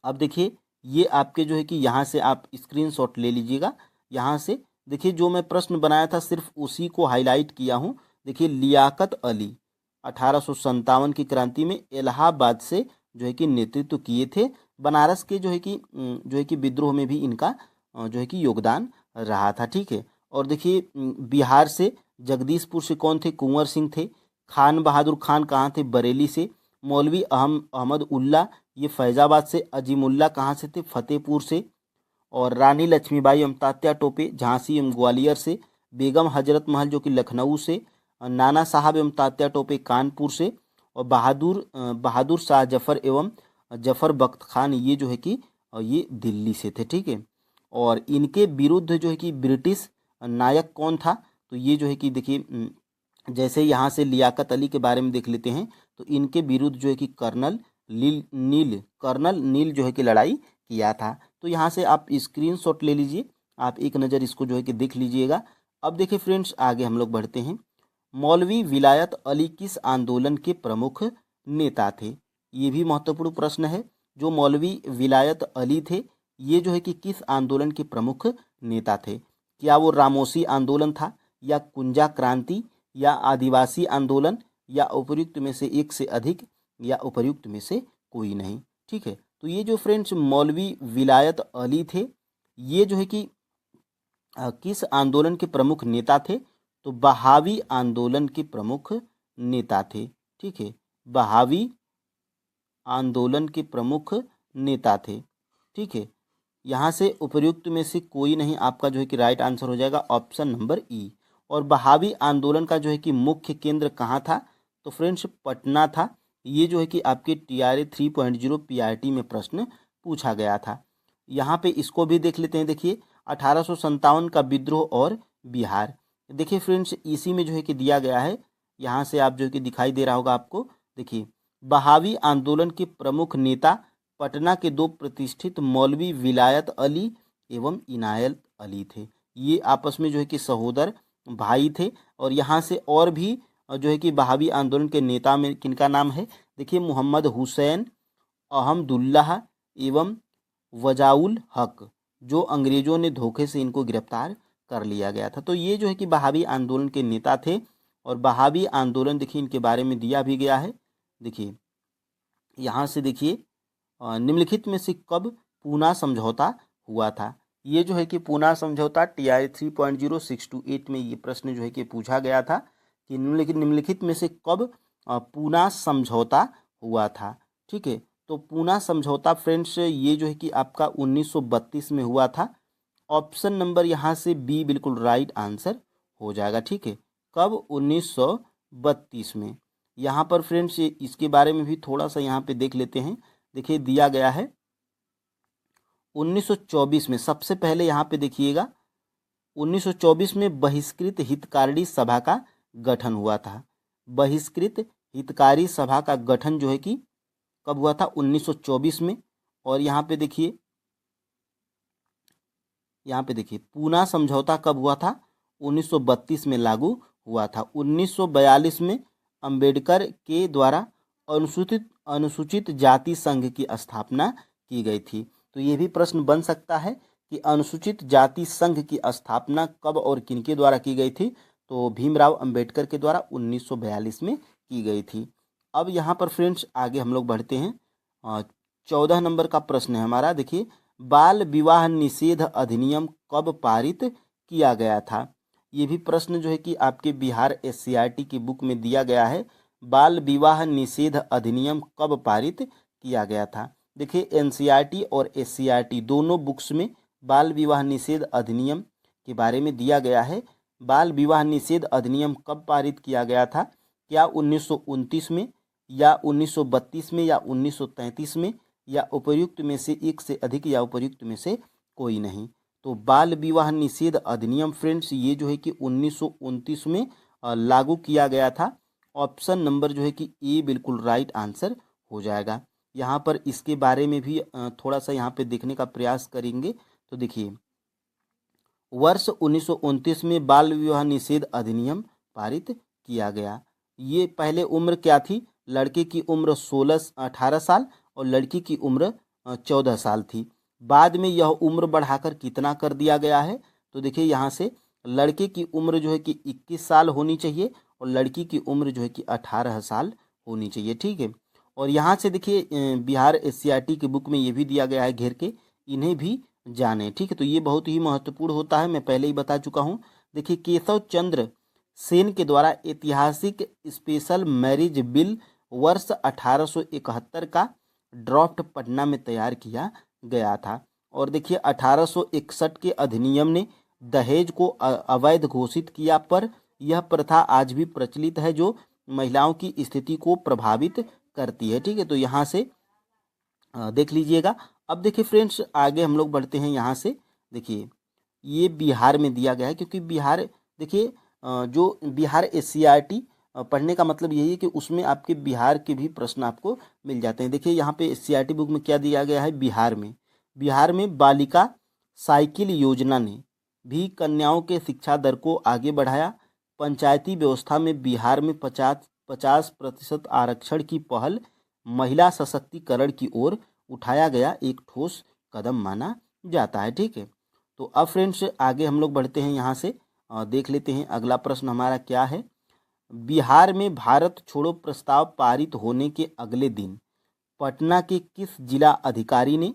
Speaker 1: अब देखिए ये आपके जो है कि यहाँ से आप स्क्रीनशॉट ले लीजिएगा। यहाँ से देखिए जो मैं प्रश्न बनाया था सिर्फ उसी को हाईलाइट किया हूँ। देखिए लियाकत अली 1857 की क्रांति में इलाहाबाद से जो है कि नेतृत्व किए थे। बनारस के जो है कि विद्रोह में भी इनका जो है कि योगदान रहा था। ठीक है, और देखिए बिहार से जगदीशपुर से कौन थे, कुंवर सिंह थे। खान बहादुर खान कहाँ थे, बरेली से। मौलवी अहमद उल्ला ये फैज़ाबाद से। अजीमुल्ला कहाँ से थे, फतेहपुर से। और रानी लक्ष्मीबाई एवं तात्या टोपे झांसी एवं ग्वालियर से। बेगम हजरत महल जो कि लखनऊ से। नाना साहब एवं तात्या टोपे कानपुर से। और बहादुर शाह जफर एवं जफर बख्त खान ये जो है कि ये दिल्ली से थे। ठीक है, और इनके विरुद्ध जो है कि ब्रिटिश नायक कौन था, तो ये जो है कि देखिए जैसे यहाँ से लियाकत अली के बारे में देख लेते हैं, तो इनके विरुद्ध जो है कि कर्नल नील जो है कि लड़ाई किया था। तो यहाँ से आप स्क्रीनशॉट ले लीजिए, आप एक नज़र इसको जो है कि देख लीजिएगा। अब देखिए फ्रेंड्स आगे हम लोग बढ़ते हैं। मौलवी विलायत अली किस आंदोलन के प्रमुख नेता थे, ये भी महत्वपूर्ण प्रश्न है। जो मौलवी विलायत अली थे, ये जो है कि किस आंदोलन के प्रमुख नेता थे? क्या वो रामोसी आंदोलन था, या कुंजा क्रांति, या आदिवासी आंदोलन, या उपर्युक्त में से एक से अधिक, या उपर्युक्त में से कोई नहीं? ठीक है, तो ये जो फ्रेंड्स मौलवी विलायत अली थे, ये जो है कि किस आंदोलन के प्रमुख नेता थे? तो बहावी आंदोलन के प्रमुख नेता थे। ठीक है, बहावी आंदोलन के प्रमुख नेता थे। ठीक है, यहाँ से उपर्युक्त में से कोई नहीं, आपका जो है कि राइट आंसर हो जाएगा ऑप्शन नंबर ई। और बहावी आंदोलन का जो है कि मुख्य केंद्र कहाँ था? तो फ्रेंड्स पटना था। ये जो है कि आपके TRA 3.0 PRT में प्रश्न पूछा गया था। यहाँ पे इसको भी देख लेते हैं। देखिए 1857 का विद्रोह और बिहार। देखिए फ्रेंड्स इसी में जो है कि दिया गया है, यहाँ से आप जो है कि दिखाई दे रहा होगा आपको। देखिए बहावी आंदोलन के प्रमुख नेता पटना के दो प्रतिष्ठित मौलवी विलायत अली एवं इनायत अली थे। ये आपस में जो है कि सहोदर भाई थे। और यहाँ से और भी जो है कि बहावी आंदोलन के नेता में किनका नाम है? देखिए मोहम्मद हुसैन, अहमदुल्लाह एवं वजाउल हक, जो अंग्रेजों ने धोखे से इनको गिरफ्तार कर लिया गया था। तो ये जो है कि बहावी आंदोलन के नेता थे। और बहावी आंदोलन देखिए इनके बारे में दिया भी गया है। देखिए यहाँ से देखिए निम्नलिखित में से कब पूना समझौता हुआ था? ये जो है कि पूना समझौता TRA 3.0 6 to 8 में ये प्रश्न जो है कि पूछा गया था कि निम्नलिखित में से कब पूना समझौता हुआ था? ठीक है, तो पूना समझौता फ्रेंड्स ये जो है कि आपका 1932 में हुआ था। ऑप्शन नंबर यहाँ से बी बिल्कुल राइट आंसर हो जाएगा। ठीक है, कब? 1932 में। यहाँ पर फ्रेंड्स इसके बारे में भी थोड़ा सा यहाँ पे देख लेते हैं। देखिए दिया गया है 1924 में। सबसे पहले यहाँ पे देखिएगा 1924 में बहिष्कृत हितकारी सभा का गठन हुआ था। बहिष्कृत हितकारी सभा का गठन जो है कि कब हुआ था? 1924 में। और यहाँ पे देखिए पूना समझौता कब हुआ था? 1932 में लागू हुआ था। 1942 में अंबेडकर के द्वारा अनुसूचित जाति संघ की स्थापना की गई थी। तो ये भी प्रश्न बन सकता है कि अनुसूचित जाति संघ की स्थापना कब और किनके द्वारा की गई थी? तो भीमराव अंबेडकर के द्वारा 1942 में की गई थी। अब यहाँ पर फ्रेंड्स आगे हम लोग बढ़ते हैं। 14 नंबर का प्रश्न है हमारा। देखिए बाल विवाह निषेध अधिनियम कब पारित किया गया था? ये भी प्रश्न जो है कि आपके बिहार SCRT की बुक में दिया गया है। बाल विवाह निषेध अधिनियम कब पारित किया गया था? देखिए NCERT और SCRT दोनों बुक्स में बाल विवाह निषेध अधिनियम के बारे में दिया गया है। बाल विवाह निषेध अधिनियम कब पारित किया गया था? क्या 1929 में, या 1932 में, या 1933 में, या उपर्युक्त में से एक से अधिक, या उपर्युक्त में से कोई नहीं? तो बाल विवाह निषेध अधिनियम फ्रेंड्स ये जो है कि 1929 में लागू किया गया था। ऑप्शन नंबर जो है कि ए बिल्कुल राइट आंसर हो जाएगा। यहाँ पर इसके बारे में भी थोड़ा सा यहाँ पे देखने का प्रयास करेंगे। तो देखिए वर्ष 1929 में बाल विवाह निषेध अधिनियम पारित किया गया। ये पहले उम्र क्या थी? लड़के की उम्र 18 साल और लड़की की उम्र 14 साल थी। बाद में यह उम्र बढ़ाकर कितना कर दिया गया है? तो देखिए यहाँ से लड़के की उम्र जो है कि 21 साल होनी चाहिए और लड़की की उम्र जो है कि 18 साल होनी चाहिए। ठीक है, और यहाँ से देखिए बिहार SCRT की बुक में ये भी दिया गया है घेर के, इन्हें भी जाने। ठीक है, तो ये बहुत ही महत्वपूर्ण होता है, मैं पहले ही बता चुका हूँ। देखिए केशव चंद्र सेन के द्वारा ऐतिहासिक स्पेशल मैरिज बिल वर्ष 1871 का ड्राफ्ट पटना में तैयार किया गया था। और देखिए 1861 के अधिनियम ने दहेज को अवैध घोषित किया, पर यह प्रथा आज भी प्रचलित है जो महिलाओं की स्थिति को प्रभावित करती है। ठीक है, तो यहाँ से देख लीजिएगा। अब देखिए फ्रेंड्स आगे हम लोग बढ़ते हैं। यहाँ से देखिए ये बिहार में दिया गया है, क्योंकि बिहार देखिए जो बिहार SCRT पढ़ने का मतलब यही है कि उसमें आपके बिहार के भी प्रश्न आपको मिल जाते हैं। देखिए यहाँ पे SCRT बुक में क्या दिया गया है? बिहार में बालिका साइकिल योजना ने भी कन्याओं के शिक्षा दर को आगे बढ़ाया। पंचायती व्यवस्था में बिहार में 50% आरक्षण की पहल महिला सशक्तिकरण की ओर उठाया गया एक ठोस कदम माना जाता है। ठीक है, तो अब फ्रेंड्स आगे हम लोग बढ़ते हैं, यहाँ से देख लेते हैं अगला प्रश्न हमारा क्या है। बिहार में भारत छोड़ो प्रस्ताव पारित होने के अगले दिन पटना के किस जिला अधिकारी ने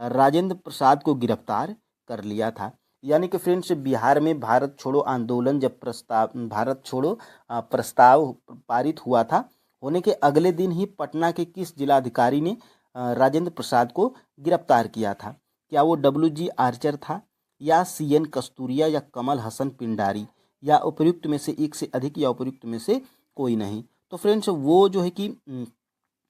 Speaker 1: राजेंद्र प्रसाद को गिरफ्तार कर लिया था? यानी कि फ्रेंड्स बिहार में भारत छोड़ो आंदोलन जब भारत छोड़ो प्रस्ताव पारित हुआ था, होने के अगले दिन ही पटना के किस जिलाधिकारी ने राजेंद्र प्रसाद को गिरफ्तार किया था? क्या वो WG आर्चर था, या CN कस्तूरिया, या कमल हसन पिंडारी, या उपयुक्त में से एक से अधिक, या उपयुक्त में से कोई नहीं? तो फ्रेंड्स वो जो है कि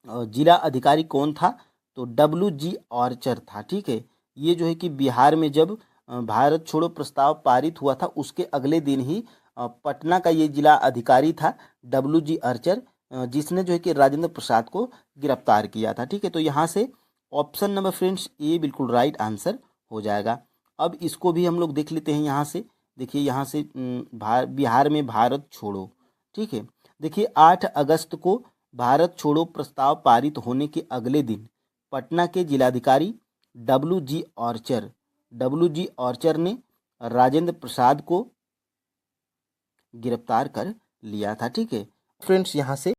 Speaker 1: जिला अधिकारी कौन था? तो WG आर्चर था। ठीक है, ये जो है कि बिहार में जब भारत छोड़ो प्रस्ताव पारित हुआ था उसके अगले दिन ही पटना का ये जिला अधिकारी था WG आर्चर, जिसने जो है कि राजेंद्र प्रसाद को गिरफ्तार किया था। ठीक है, तो यहाँ से ऑप्शन नंबर फ्रेंड्स ए बिल्कुल राइट आंसर हो जाएगा। अब इसको भी हम लोग देख लेते हैं यहाँ से। देखिए यहाँ से बिहार में भारत छोड़ो, ठीक है, देखिए 8 अगस्त को भारत छोड़ो प्रस्ताव पारित होने के अगले दिन पटना के जिलाधिकारी WG आर्चर ने राजेंद्र प्रसाद को गिरफ्तार कर लिया था। ठीक है फ्रेंड्स, यहाँ से